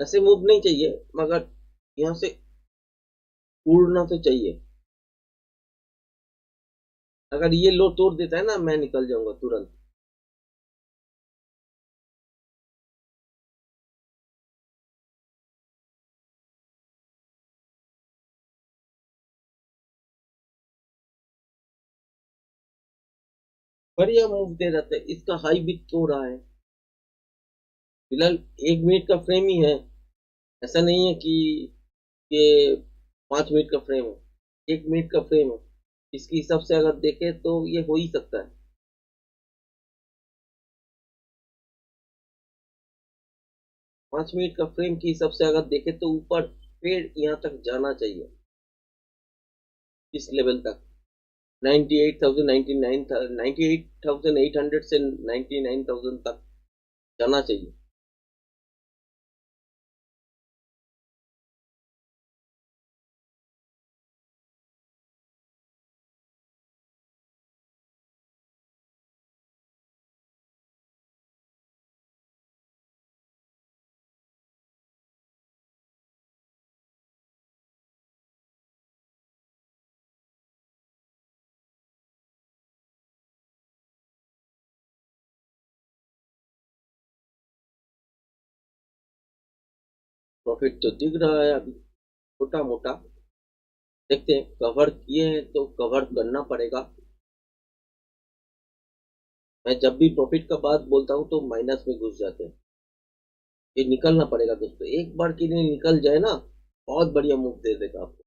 ऐसे मूव नहीं चाहिए, मगर यहाँ से उड़ना तो चाहिए। अगर ये लो तोड़ देता है ना, मैं निकल जाऊंगा तुरंत। बढ़िया मूव दे रहा था, इसका हाई भी तो रहा है। फिलहाल 1 मिनट का फ्रेम ही है, ऐसा नहीं है कि ये 5 मिनट का फ्रेम है। 1 मिनट का फ्रेम है, इसके हिसाब से अगर देखें तो ये हो ही सकता है। 5 मिनट का फ्रेम के हिसाब से अगर देखें तो ऊपर फिर यहाँ तक जाना चाहिए, इस लेवल तक। 98,000, 98,800 से 99,000 तक जाना चाहिए। प्रॉफिट तो दिख रहा है अभी, छोटा मोटा। देखते हैं, कवर किए हैं तो कवर करना पड़ेगा। मैं जब भी प्रॉफिट का बात बोलता हूँ तो माइनस में घुस जाते हैं। ये निकलना पड़ेगा दोस्तों, एक बार के लिए निकल जाए ना, बहुत बढ़िया मूव दे देगा आपको।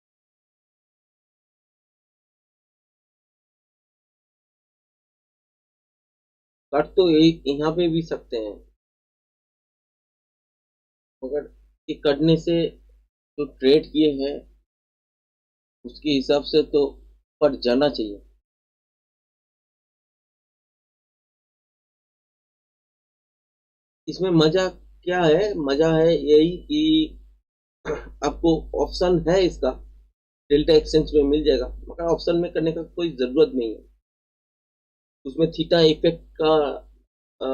कट तो यहाँ पे भी सकते हैं, मगर ये करने से जो ट्रेड किए हैं उसके हिसाब से तो ऊपर जाना चाहिए। इसमें मजा क्या है? मजा है यही कि आपको ऑप्शन है इसका, डेल्टा एक्सचेंज में मिल जाएगा, मगर ऑप्शन में करने का कोई जरूरत नहीं है। उसमें थीटा इफेक्ट का अ,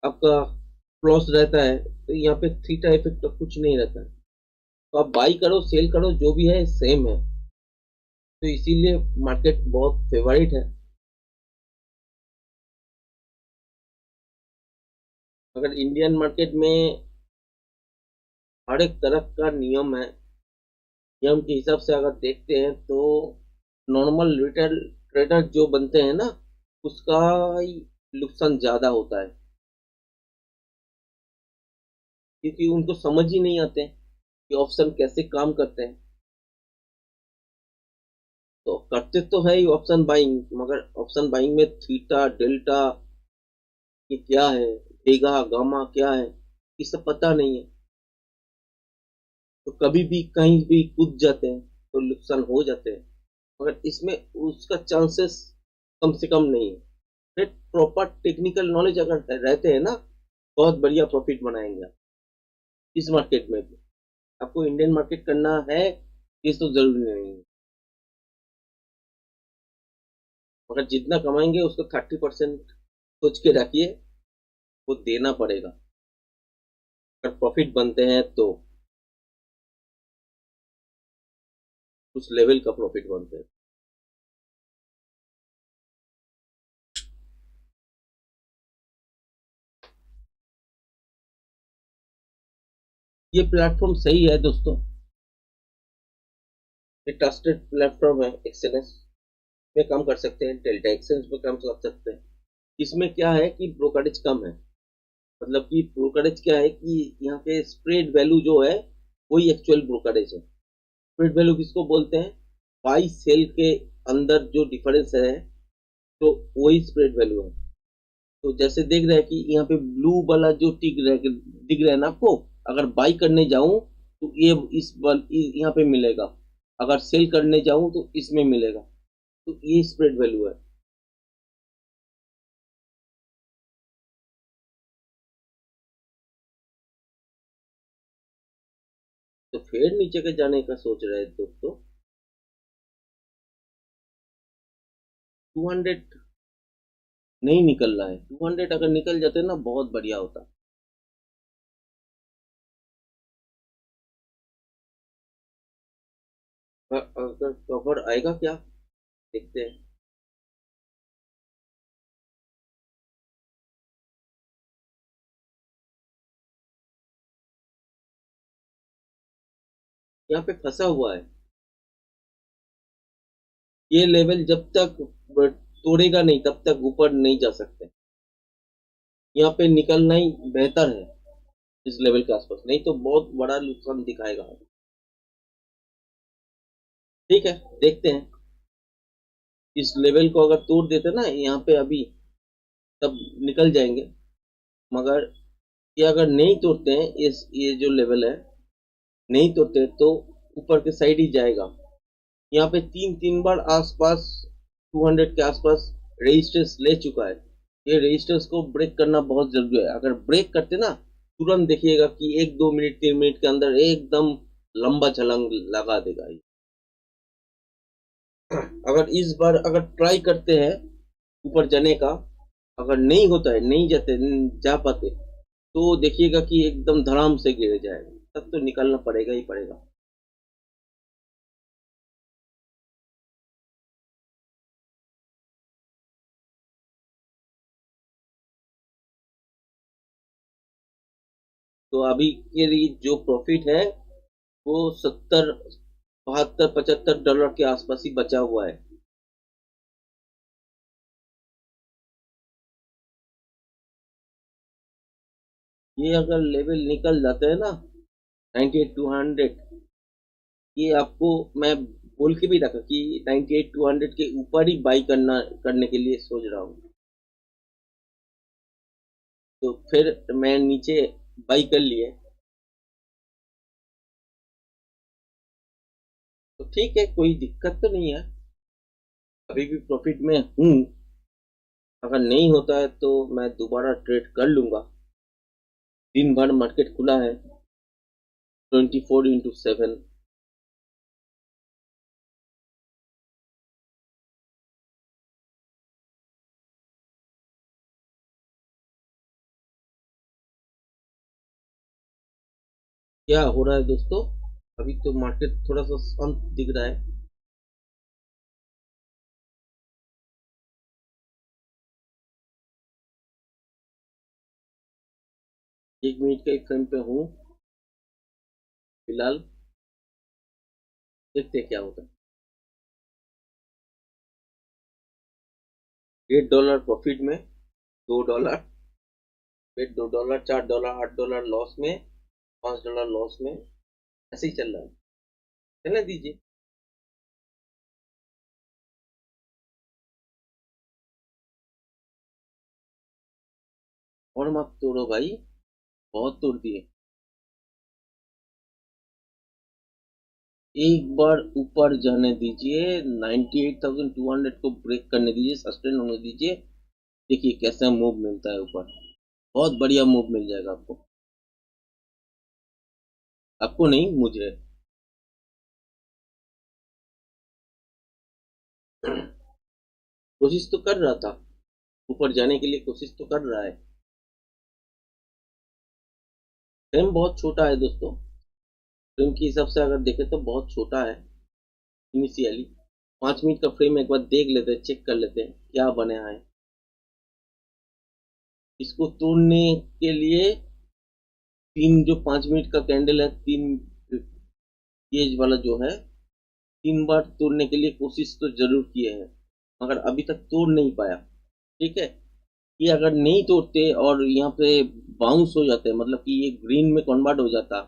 आपका क्लॉज रहता है, तो यहाँ पे थीटा इफेक्ट का कुछ नहीं रहता है। तो आप बाई करो सेल करो जो भी है सेम है, तो इसीलिए मार्केट बहुत फेवरेट है। अगर इंडियन मार्केट में हर एक तरह का नियम है, नियम के हिसाब से अगर देखते हैं तो नॉर्मल रिटेल ट्रेडर जो बनते हैं ना, उसका ही नुकसान ज्यादा होता है, क्योंकि उनको समझ ही नहीं आते कि ऑप्शन कैसे काम करते हैं। तो करते तो है ही ऑप्शन बाइंग, मगर ऑप्शन बाइंग में थीटा डेल्टा ये क्या है, वेगा गामा क्या है, ये सब पता नहीं है। तो कभी भी कहीं भी कूद जाते हैं तो नुकसान हो जाते हैं, मगर इसमें उसका चांसेस कम से कम नहीं है। फिर प्रॉपर टेक्निकल नॉलेज अगर रहते हैं ना, बहुत बढ़िया प्रॉफिट बनाएंगे आप। इस मार्केट में भी आपको इंडियन मार्केट करना है, ये तो जरूरी नहीं है, मगर जितना कमाएंगे उसको 30% सोच के रखिए, वो देना पड़ेगा अगर प्रॉफिट बनते हैं तो। उस लेवल का प्रॉफिट बनते हैं। ये प्लेटफॉर्म सही है दोस्तों, ये ट्रस्टेड प्लेटफॉर्म है। एक्सएनएस में काम कर सकते हैं, डेल्टा एक्सचेंज में काम कर सकते हैं। इसमें क्या है कि ब्रोकरेज कम है, मतलब कि ब्रोकरेज क्या है कि यहाँ पे स्प्रेड वैल्यू जो है वही एक्चुअल ब्रोकरेज है। स्प्रेड वैल्यू किसको बोलते हैं? बाई सेल के अंदर जो डिफरेंस है तो वही स्प्रेड वैल्यू है। तो जैसे देख रहे हैं कि यहाँ पे ब्लू वाला जो दिख रहा है ना आपको, अगर बाई करने जाऊं तो ये यहाँ पे मिलेगा, अगर सेल करने जाऊं तो इसमें मिलेगा। तो ये स्प्रेड वैल्यू है। तो फिर नीचे के जाने का सोच रहे हैं दोस्तों। 200 नहीं निकल रहा है। 200 अगर निकल जाते ना बहुत बढ़िया होता। अगर कवर आएगा क्या, देखते हैं। यहाँ पे फंसा हुआ है। ये लेवल जब तक तोड़ेगा नहीं तब तक ऊपर नहीं जा सकते। यहाँ पे निकलना ही बेहतर है इस लेवल के आसपास, नहीं तो बहुत बड़ा नुकसान दिखाएगा। ठीक है, देखते हैं। इस लेवल को अगर तोड़ देते ना यहाँ पे अभी, तब निकल जाएंगे। मगर ये अगर नहीं तोड़ते हैं, इस ये जो लेवल है नहीं तोड़ते तो ऊपर के साइड ही जाएगा। यहाँ पे तीन तीन बार आसपास 200 के आसपास रेजिस्टेंस ले चुका है। ये रेजिस्टेंस को ब्रेक करना बहुत जरूरी है। अगर ब्रेक करते ना तुरंत देखिएगा कि 1 2 मिनट 3 मिनट के अंदर एकदम लंबा छलांग लगा देगा ये। अगर इस बार अगर ट्राई करते हैं ऊपर जाने का, अगर नहीं होता है, नहीं जाते, जा पाते, तो देखिएगा कि एकदम धड़ाम से गिर जाएगा। तब तो निकलना पड़ेगा ही पड़ेगा। तो अभी के लिए जो प्रॉफिट है वो 70 72 75 डॉलर के आसपास ही बचा हुआ है। ये अगर लेवल निकल जाते हैं ना 98 200, ये आपको मैं बोल के भी रखा कि 98 200 के ऊपर ही बाई करने के लिए सोच रहा हूँ। तो फिर मैं नीचे बाई कर लिए। तो ठीक है, कोई दिक्कत तो नहीं है, अभी भी प्रॉफिट में हूँ। अगर नहीं होता है तो मैं दोबारा ट्रेड कर लूंगा। दिन भर मार्केट खुला है 24x7। क्या हो रहा है दोस्तों? अभी तो मार्केट थोड़ा सा शांत दिख रहा है। 1 मिनट के फ्रेम पे हूँ फिलहाल। देखते हैं क्या होता है। $1 प्रॉफिट में, $2, फिर $2, $4, $8 लॉस में, $5 लॉस में, ऐसे ही चल रहा है। चलने दीजिए। और मत तोड़ो भाई, बहुत तोड़ दिए। एक बार ऊपर जाने दीजिए, 98,200 को ब्रेक करने दीजिए, सस्टेन होने दीजिए। देखिए कैसा मूव मिलता है ऊपर। बहुत बढ़िया मूव मिल जाएगा आपको। आपको नहीं, मुझे। कोशिश तो कर रहा था, ऊपर जाने के लिए कोशिश तो कर रहा है। फ्रेम बहुत छोटा है दोस्तों। फ्रेम के हिसाब से अगर देखें तो बहुत छोटा है इनिशियली। 5 मिनट का फ्रेम एक बार देख लेते हैं, चेक कर लेते हैं क्या बने है। इसको तोड़ने के लिए तीन जो 5 मिनट का कैंडल है, तीन पेज वाला जो है, 3 बार तोड़ने के लिए कोशिश तो जरूर किए हैं, मगर अभी तक तोड़ नहीं पाया। ठीक है, ये अगर नहीं तोड़ते और यहाँ पे बाउंस हो जाते, मतलब कि ये ग्रीन में कन्वर्ट हो जाता,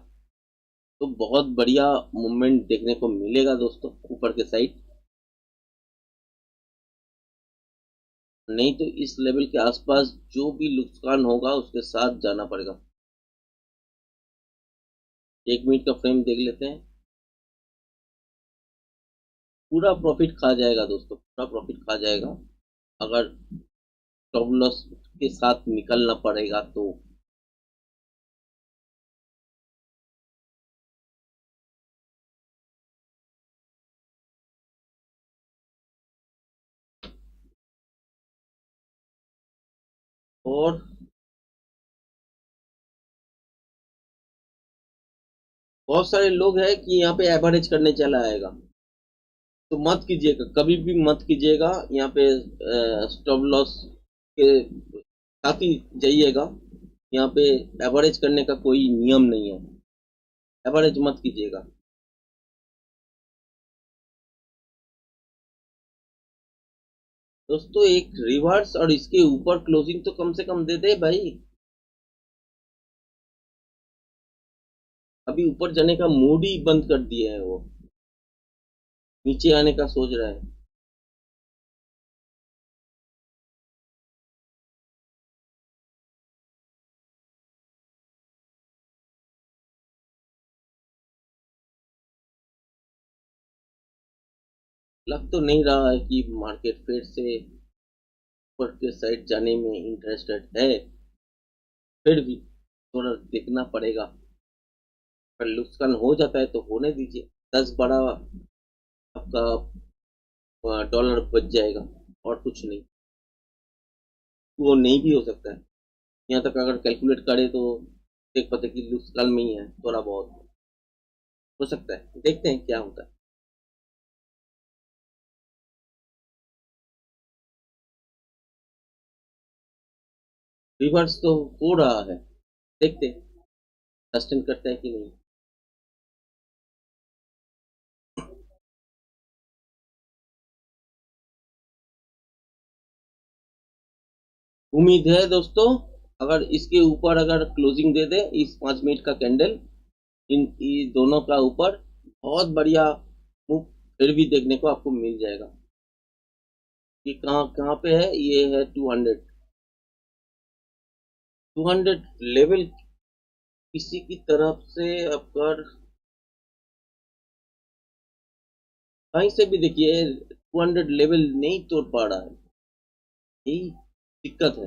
तो बहुत बढ़िया मूवमेंट देखने को मिलेगा दोस्तों ऊपर के साइड। नहीं तो इस लेवल के आसपास जो भी नुकसान होगा उसके साथ जाना पड़ेगा। 1 मिनट का फ्रेम देख लेते हैं। पूरा प्रॉफिट खा जाएगा दोस्तों, पूरा प्रॉफिट खा जाएगा अगर स्टॉप लॉस के साथ निकलना पड़ेगा तो। और बहुत सारे लोग हैं कि यहाँ पे एवरेज करने चला आएगा, तो मत कीजिएगा, कभी भी मत कीजिएगा। यहाँ पे स्टॉप लॉस के साथ ही जाइएगा। यहाँ पे एवरेज करने का कोई नियम नहीं है, एवरेज मत कीजिएगा। दोस्तों एक रिवर्स और इसके ऊपर क्लोजिंग तो कम से कम दे दे भाई। अभी ऊपर जाने का मूड ही बंद कर दिए है वो, नीचे आने का सोच रहा है। लग तो नहीं रहा है कि मार्केट फिर से ऊपर के साइड जाने में इंटरेस्टेड है, फिर भी थोड़ा देखना पड़ेगा। अगर नुकसान हो जाता है तो होने दीजिए, 10-12 आपका डॉलर बच जाएगा और कुछ नहीं। वो नहीं भी हो सकता है, यहाँ तक अगर कैलकुलेट करे तो देख पाते कि नुकसान में ही है, थोड़ा बहुत हो सकता है। देखते हैं क्या होता है। रिवर्स तो हो रहा है, देखते हैं सस्टेन करता है कि नहीं। उम्मीद है दोस्तों, अगर इसके ऊपर अगर क्लोजिंग दे दे इस 5 मिनट का कैंडल, इन दोनों का ऊपर, बहुत बढ़िया मूव फिर भी देखने को आपको मिल जाएगा। ये कहाँ कहाँ पे है, ये है 200 लेवल। किसी की तरफ से अगर कहीं से भी देखिए 200 लेवल नहीं तोड़ पा रहा है, यही दिक्कत है।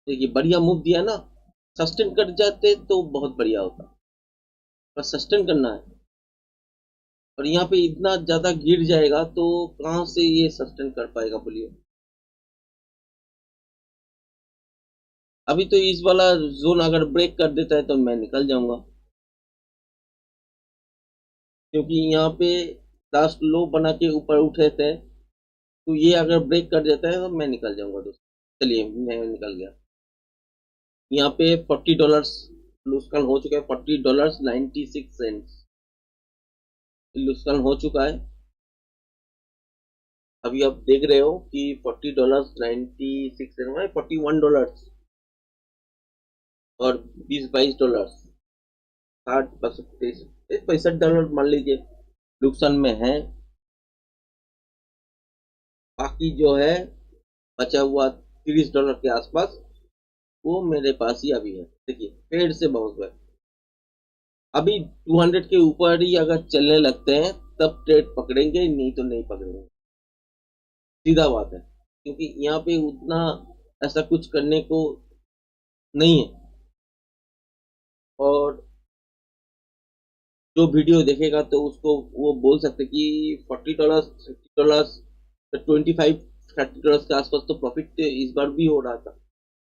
देखिए बढ़िया मूव दिया ना, सस्टेन कर जाते तो बहुत बढ़िया होता, पर सस्टेन करना है और यहाँ पे इतना ज्यादा गिर जाएगा तो कहाँ से ये सस्टेन कर पाएगा बोलिए। अभी तो इस वाला जोन अगर ब्रेक कर देता है तो मैं निकल जाऊंगा, क्योंकि यहाँ पे लास्ट लो बना के ऊपर उठे थे, तो ये अगर ब्रेक कर देता है तो मैं निकल जाऊंगा दोस्तों। चलिए मैं निकल गया। यहाँ पे $40 नुकसान हो चुका है, $40.96 नुकसान हो चुका है। अभी आप देख रहे हो कि $40.96 $41 और 20-22 डॉलर, 60-65 $65 मान लीजिए नुकसान में है। बाकी जो है बचा हुआ $30 के आसपास, वो मेरे पास ही अभी है। देखिए पेड़ से बहुत हुआ है। अभी 200 के ऊपर ही अगर चलने लगते हैं तब ट्रेड पकड़ेंगे, नहीं तो नहीं पकड़ेंगे, सीधा बात है। क्योंकि यहाँ पे उतना ऐसा कुछ करने को नहीं है। और जो वीडियो देखेगा तो उसको वो बोल सकते कि $40 $50 $25-30 के आसपास तो प्रॉफिट इस बार भी हो रहा था,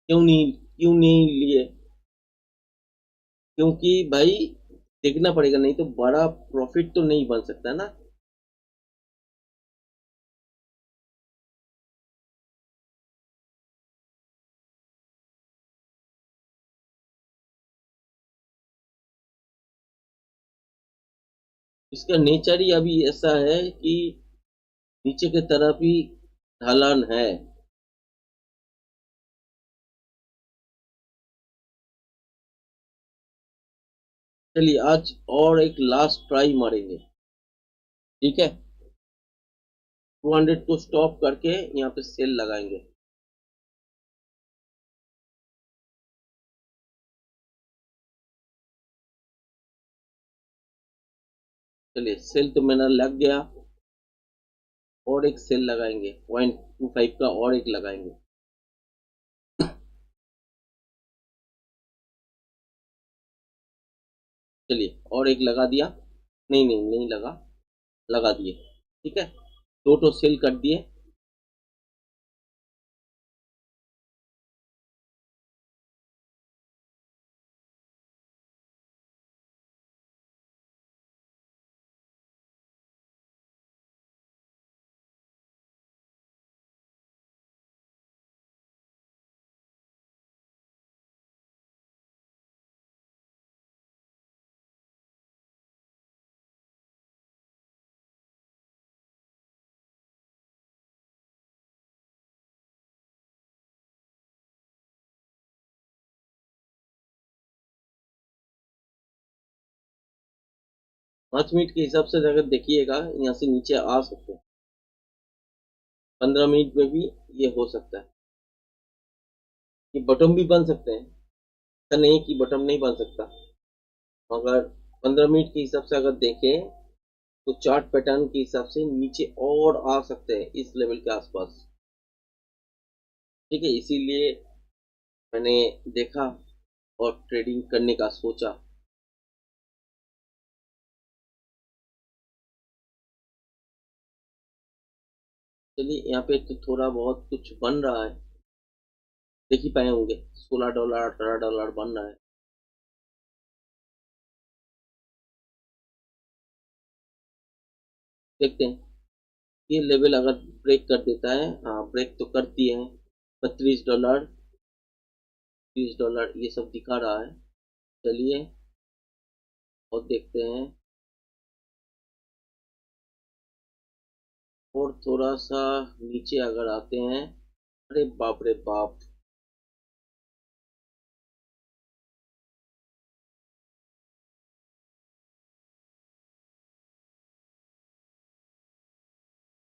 क्यों नहीं लिए। क्योंकि भाई देखना पड़ेगा, नहीं तो बड़ा प्रॉफिट तो नहीं बन सकता ना। इसका नेचर ही अभी ऐसा है कि नीचे की तरफ ही ढलान है। चलिए आज और एक लास्ट ट्राई मारेंगे, ठीक है। 200 को स्टॉप करके यहाँ पे सेल लगाएंगे। चलिए सेल तो मेरा लग गया, और एक सेल लगाएंगे, 0.25 का और एक लगाएंगे। चलिए और एक लगा दिया, नहीं नहीं नहीं लगा, लगा दिए, ठीक है। दो सेल कर दिए। पांच मिनट के हिसाब से अगर देखिएगा, यहाँ से नीचे आ सकते हैं, 15 मिनट में भी ये हो सकता है। ये बटन भी बन सकते हैं, ऐसा नहीं कि बटन नहीं बन सकता। अगर 15 मिनट के हिसाब से अगर देखें तो चार्ट पैटर्न के हिसाब से नीचे और आ सकते हैं इस लेवल के आसपास, ठीक है। इसीलिए मैंने देखा और ट्रेडिंग करने का सोचा। चलिए यहाँ पे तो थोड़ा बहुत कुछ बन रहा है, देख ही पाए होंगे, $16 $18 बन रहा है। देखते हैं ये लेवल अगर ब्रेक कर देता है, हाँ ब्रेक तो कर दिए हैं। $32 $30 ये सब दिखा रहा है। चलिए और देखते हैं, और थोड़ा सा नीचे अगर आते हैं, अरे बाप रे बाप,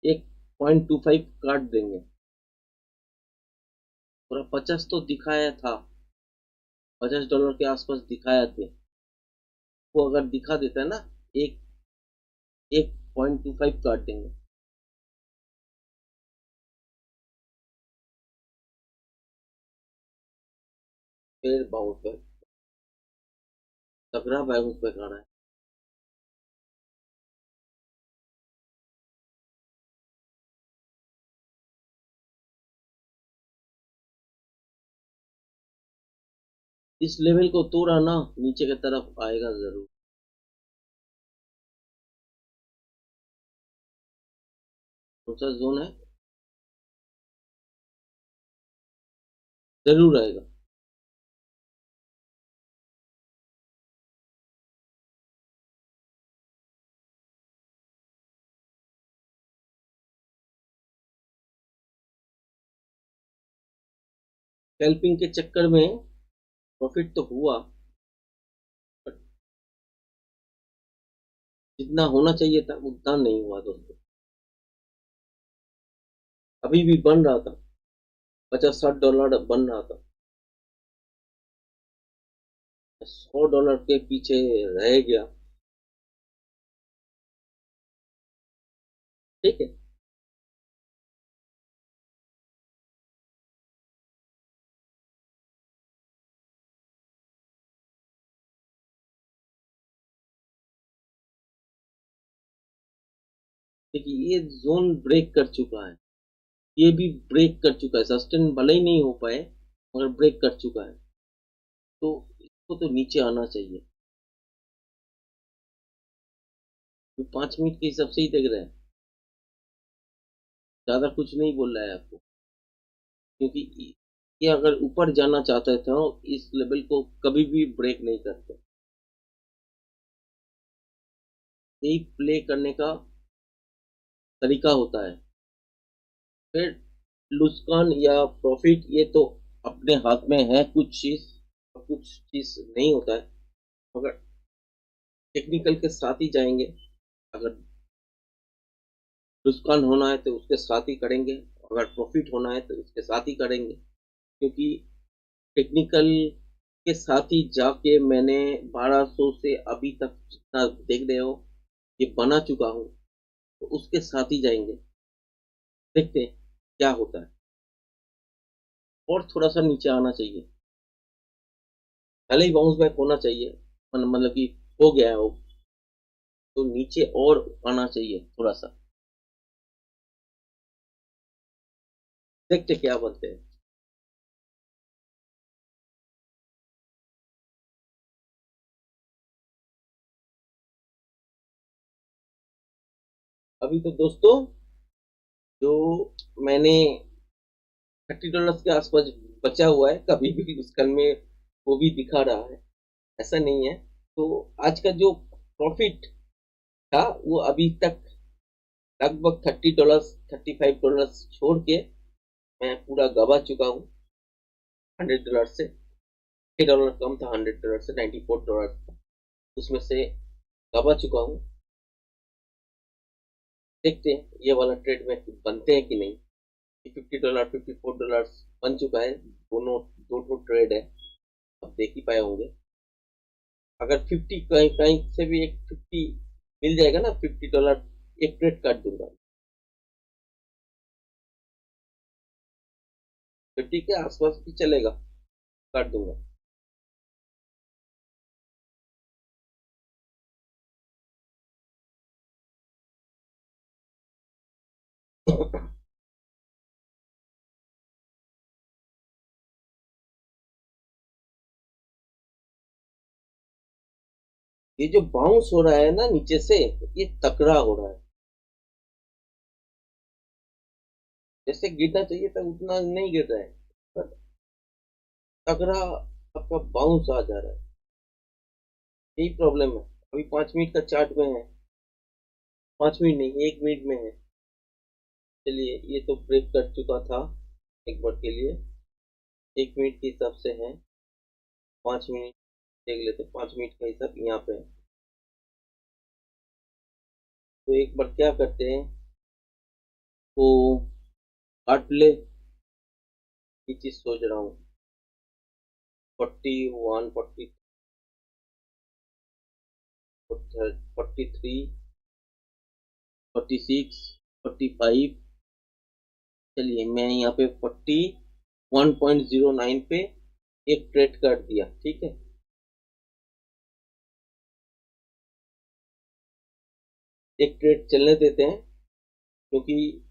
एक 0.25 काट देंगे। पूरा 50 तो दिखाया था, $50 के आसपास दिखाया थे। वो अगर दिखा देता है ना, एक एक 0.25 काट देंगे। फिर बाउंस पे तगड़ा बाउंस पे खड़ा है। इस लेवल को तोड़ा ना, नीचे की तरफ आएगा जरूर। कौन सा जोन है, जरूर आएगा। स्कैल्पिंग के चक्कर में प्रॉफिट तो हुआ, बट जितना होना चाहिए था उतना नहीं हुआ दोस्तों। अभी भी बन रहा था, $50 60 बन रहा था, $100 के पीछे रह गया, ठीक है। देखिए ये जोन ब्रेक कर चुका है, ये भी ब्रेक कर चुका है, सस्टेन भले ही नहीं हो पाए मगर ब्रेक कर चुका है। तो इसको तो नीचे आना चाहिए। तो 5 मिनट के हिसाब से ही देख रहे हैं, ज्यादा कुछ नहीं बोल रहा है आपको, क्योंकि ये अगर ऊपर जाना चाहता है तो इस लेवल को कभी भी ब्रेक नहीं करते। यही प्ले करने का तरीका होता है। फिर नुकसान या प्रॉफिट ये तो अपने हाथ में है, कुछ चीज नहीं होता है, मगर टेक्निकल के साथ ही जाएंगे। अगर नुकसान होना है तो उसके साथ ही करेंगे, अगर प्रॉफिट होना है तो उसके साथ ही करेंगे। क्योंकि टेक्निकल के साथ ही जाके मैंने 1200 से अभी तक जितना देख रहे हो ये बना चुका हूँ, तो उसके साथ ही जाएंगे। देखते हैं क्या होता है। और थोड़ा सा नीचे आना चाहिए, पहले ही बाउंस बैक होना चाहिए, मतलब कि हो गया है वो, तो नीचे और आना चाहिए थोड़ा सा। देखते क्या बनते हैं। अभी तो दोस्तों जो मैंने $30 के आसपास बचा हुआ है, कभी भी उस कल में वो भी दिखा रहा है, ऐसा नहीं है। तो आज का जो प्रॉफिट था वो अभी तक लगभग $30, $35 छोड़ के मैं पूरा गवा चुका हूँ। $100 से $3 कम था, $100 से $94 था, उसमें से गवा चुका हूँ। देखते हैं ये वाला ट्रेड में बनते हैं कि नहीं। $50, $54 बन चुका है, दोनों दो ट्रेड है, अब देख ही पाए होंगे। अगर 50 कहीं कहीं से भी एक 50 मिल जाएगा ना, $50 एक ट्रेड काट दूंगा। 50 के आसपास भी चलेगा, काट दूंगा। ये जो बाउंस हो रहा है ना नीचे से, ये तकड़ा हो रहा है। जैसे गिरना चाहिए था उतना नहीं गिर रहा है, पर तगड़ा आपका बाउंस आ जा रहा है, यही प्रॉब्लम है। अभी 5 मिनट का चार्ट में है, 5 मिनट नहीं 1 मिनट में है। चलिए ये तो ब्रेक कर चुका था एक बार के लिए, 1 मिनट के हिसाब से है। 5 मिनट देख लेते, 5 मिनट का हिसाब यहाँ पे है। तो एक बार क्या करते हैं, तो काट ले, ये चीज सोच रहा हूँ। 41, 43, 46, 45। चलिए मैं यहाँ पे 41.09 पे एक ट्रेड कर दिया, ठीक है। एक ट्रेड चलने देते हैं, क्योंकि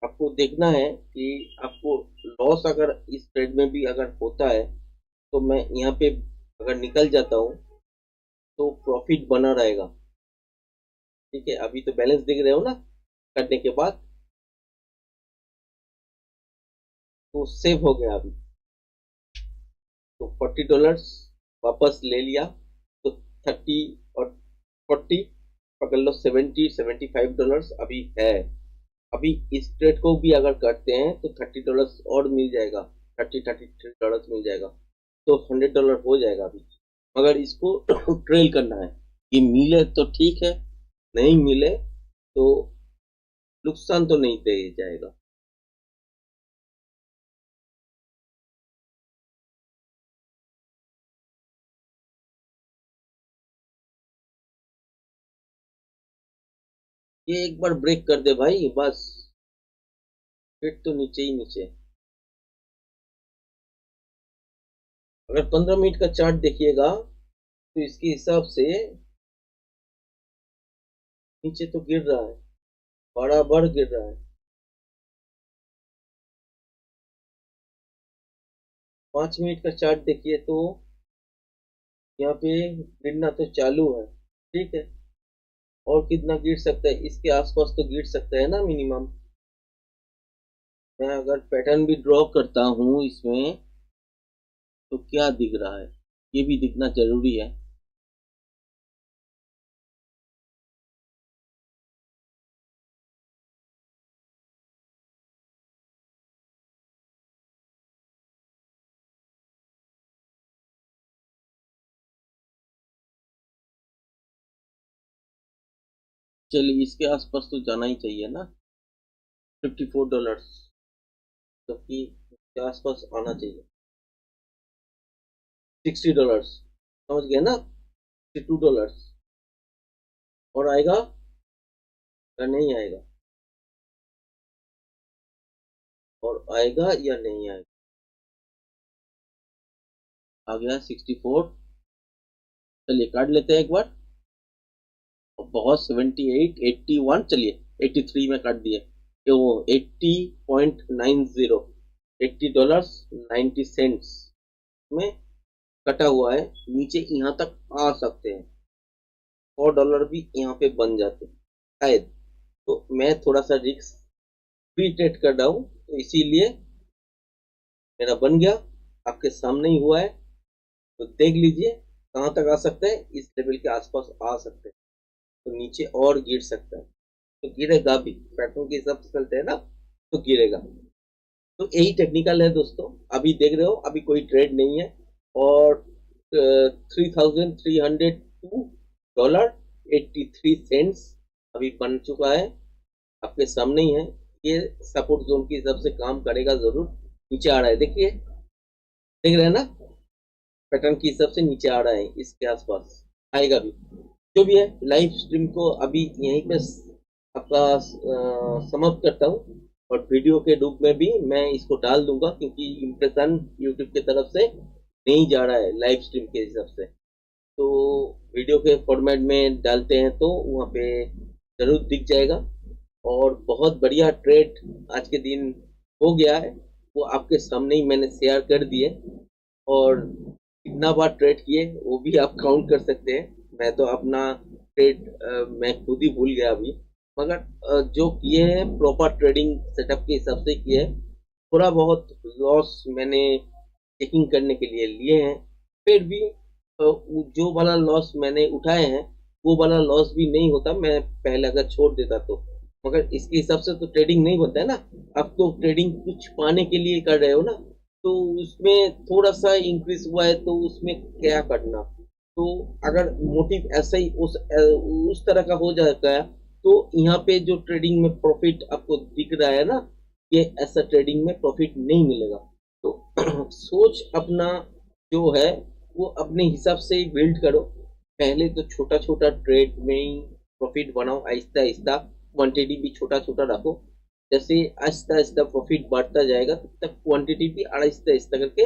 आपको देखना है कि आपको लॉस अगर इस ट्रेड में भी अगर होता है, तो मैं यहाँ पे अगर निकल जाता हूँ तो प्रॉफिट बना रहेगा। ठीक है, अभी तो बैलेंस देख रहे हो ना करने के बाद, तो सेव हो गया अभी। तो $40 वापस ले लिया, तो 30 और 40 पकड़ लो, $70, $75 अभी है। अभी इस ट्रेड को भी अगर करते हैं तो $30 और मिल जाएगा, $33 मिल जाएगा, तो $100 हो जाएगा अभी। मगर इसको ट्रेल करना है, ये मिले तो ठीक है, नहीं मिले तो नुकसान तो नहीं दे जाएगा। ये एक बार ब्रेक कर दे भाई बस, फिर तो नीचे ही नीचे। अगर 15 मिनट का चार्ट देखिएगा तो इसके हिसाब से नीचे तो गिर रहा है, बराबर गिर रहा है। 5 मिनट का चार्ट देखिए तो यहाँ पे गिरना तो चालू है, ठीक है। और कितना गिर सकता है, इसके आसपास तो गिर सकता है ना मिनिमम। मैं अगर पैटर्न भी ड्रॉ करता हूँ इसमें, तो क्या दिख रहा है, ये भी दिखना जरूरी है। चलिए इसके आसपास तो जाना ही चाहिए ना, $54, तो कि इसके आसपास आना चाहिए। $60, समझ गया ना, $62, और आएगा या नहीं आएगा, और आएगा या नहीं आएगा। आ गया 64। चलिए काट लेते हैं एक बार, और बहुत 78, 81, चलिए 83 में काट दिए, तो वो 80.90, $80.90 में कटा हुआ है। नीचे यहाँ तक आ सकते हैं, $4 भी यहाँ पे बन जाते हैं शायद। तो मैं थोड़ा सा रिस्क फ्री ट्रेड कर रहा हूँ, तो इसीलिए मेरा बन गया, आपके सामने ही हुआ है। तो देख लीजिए कहाँ तक आ सकते हैं, इस लेवल के आसपास आ सकते हैं, तो नीचे और गिर सकता है, तो गिरेगा भी, पैटर्न के हिसाब से चलते हैं ना, तो गिरेगा। तो यही टेक्निकल है दोस्तों। अभी देख रहे हो, अभी कोई ट्रेड नहीं है, और $3,302.83 अभी बन चुका है, आपके सामने ही है। ये सपोर्ट जोन के हिसाब से काम करेगा जरूर। नीचे आ रहा है, देखिए, देख रहे हैं ना, पैटर्न के हिसाब से नीचे आ रहा है, इसके आसपास आएगा भी। जो भी है, लाइव स्ट्रीम को अभी यहीं पे आपका समाप्त करता हूँ, और वीडियो के रूप में भी मैं इसको डाल दूंगा, क्योंकि इम्प्रेशन यूट्यूब की तरफ से नहीं जा रहा है लाइव स्ट्रीम के हिसाब से। तो वीडियो के फॉर्मेट में डालते हैं तो वहाँ पे जरूर दिख जाएगा। और बहुत बढ़िया ट्रेड आज के दिन हो गया है, वो आपके सामने ही मैंने शेयर कर दिए, और कितना बार ट्रेड किए वो भी आप काउंट कर सकते हैं। मैं तो अपना ट्रेड मैं खुद ही भूल गया अभी, मगर जो किए हैं प्रॉपर ट्रेडिंग सेटअप के हिसाब से किए हैं। थोड़ा बहुत लॉस मैंने चेकिंग करने के लिए लिए हैं, फिर भी जो वाला लॉस मैंने उठाए हैं वो वाला लॉस भी नहीं होता मैं पहले अगर छोड़ देता तो। मगर इसके हिसाब से तो ट्रेडिंग नहीं बनता है ना, आप तो ट्रेडिंग कुछ पाने के लिए कर रहे हो ना, तो उसमें थोड़ा सा इंक्रीज हुआ है तो उसमें क्या करना। तो अगर मोटिव ऐसा ही उस तरह का हो जाता है, तो यहाँ पे जो ट्रेडिंग में प्रॉफिट आपको दिख रहा है ना, ये ऐसा ट्रेडिंग में प्रॉफिट नहीं मिलेगा। तो सोच अपना जो है वो अपने हिसाब से ही बिल्ड करो। पहले तो छोटा छोटा ट्रेड में ही प्रॉफिट बनाओ, आहिस्ता आहिस्ता क्वांटिटी भी छोटा छोटा रखो। जैसे आहिस्ता आहिस्ता प्रॉफिट बढ़ता जाएगा, तब तक क्वांटिटी भी आहिस्ता आहिस्ता करके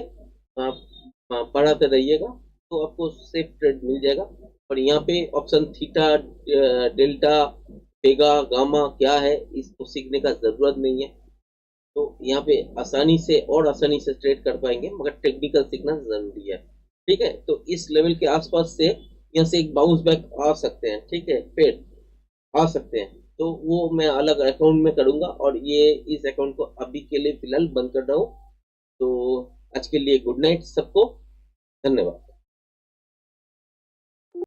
बढ़ाते रहिएगा, तो आपको सेफ ट्रेड मिल जाएगा। और यहाँ पे ऑप्शन थीटा, डेल्टा, बेगा, गामा क्या है, इसको सीखने का जरूरत नहीं है। तो यहाँ पे आसानी से और आसानी से ट्रेड कर पाएंगे, मगर टेक्निकल सीखना जरूरी है। ठीक है, तो इस लेवल के आसपास से यहाँ से एक बाउंस बैक आ सकते हैं, ठीक है, फिर आ सकते हैं, तो वो मैं अलग अकाउंट में करूंगा, और ये इस अकाउंट को अभी के लिए फिलहाल बंद कर रहा हूँ। तो आज के लिए गुड नाइट सबको, धन्यवाद।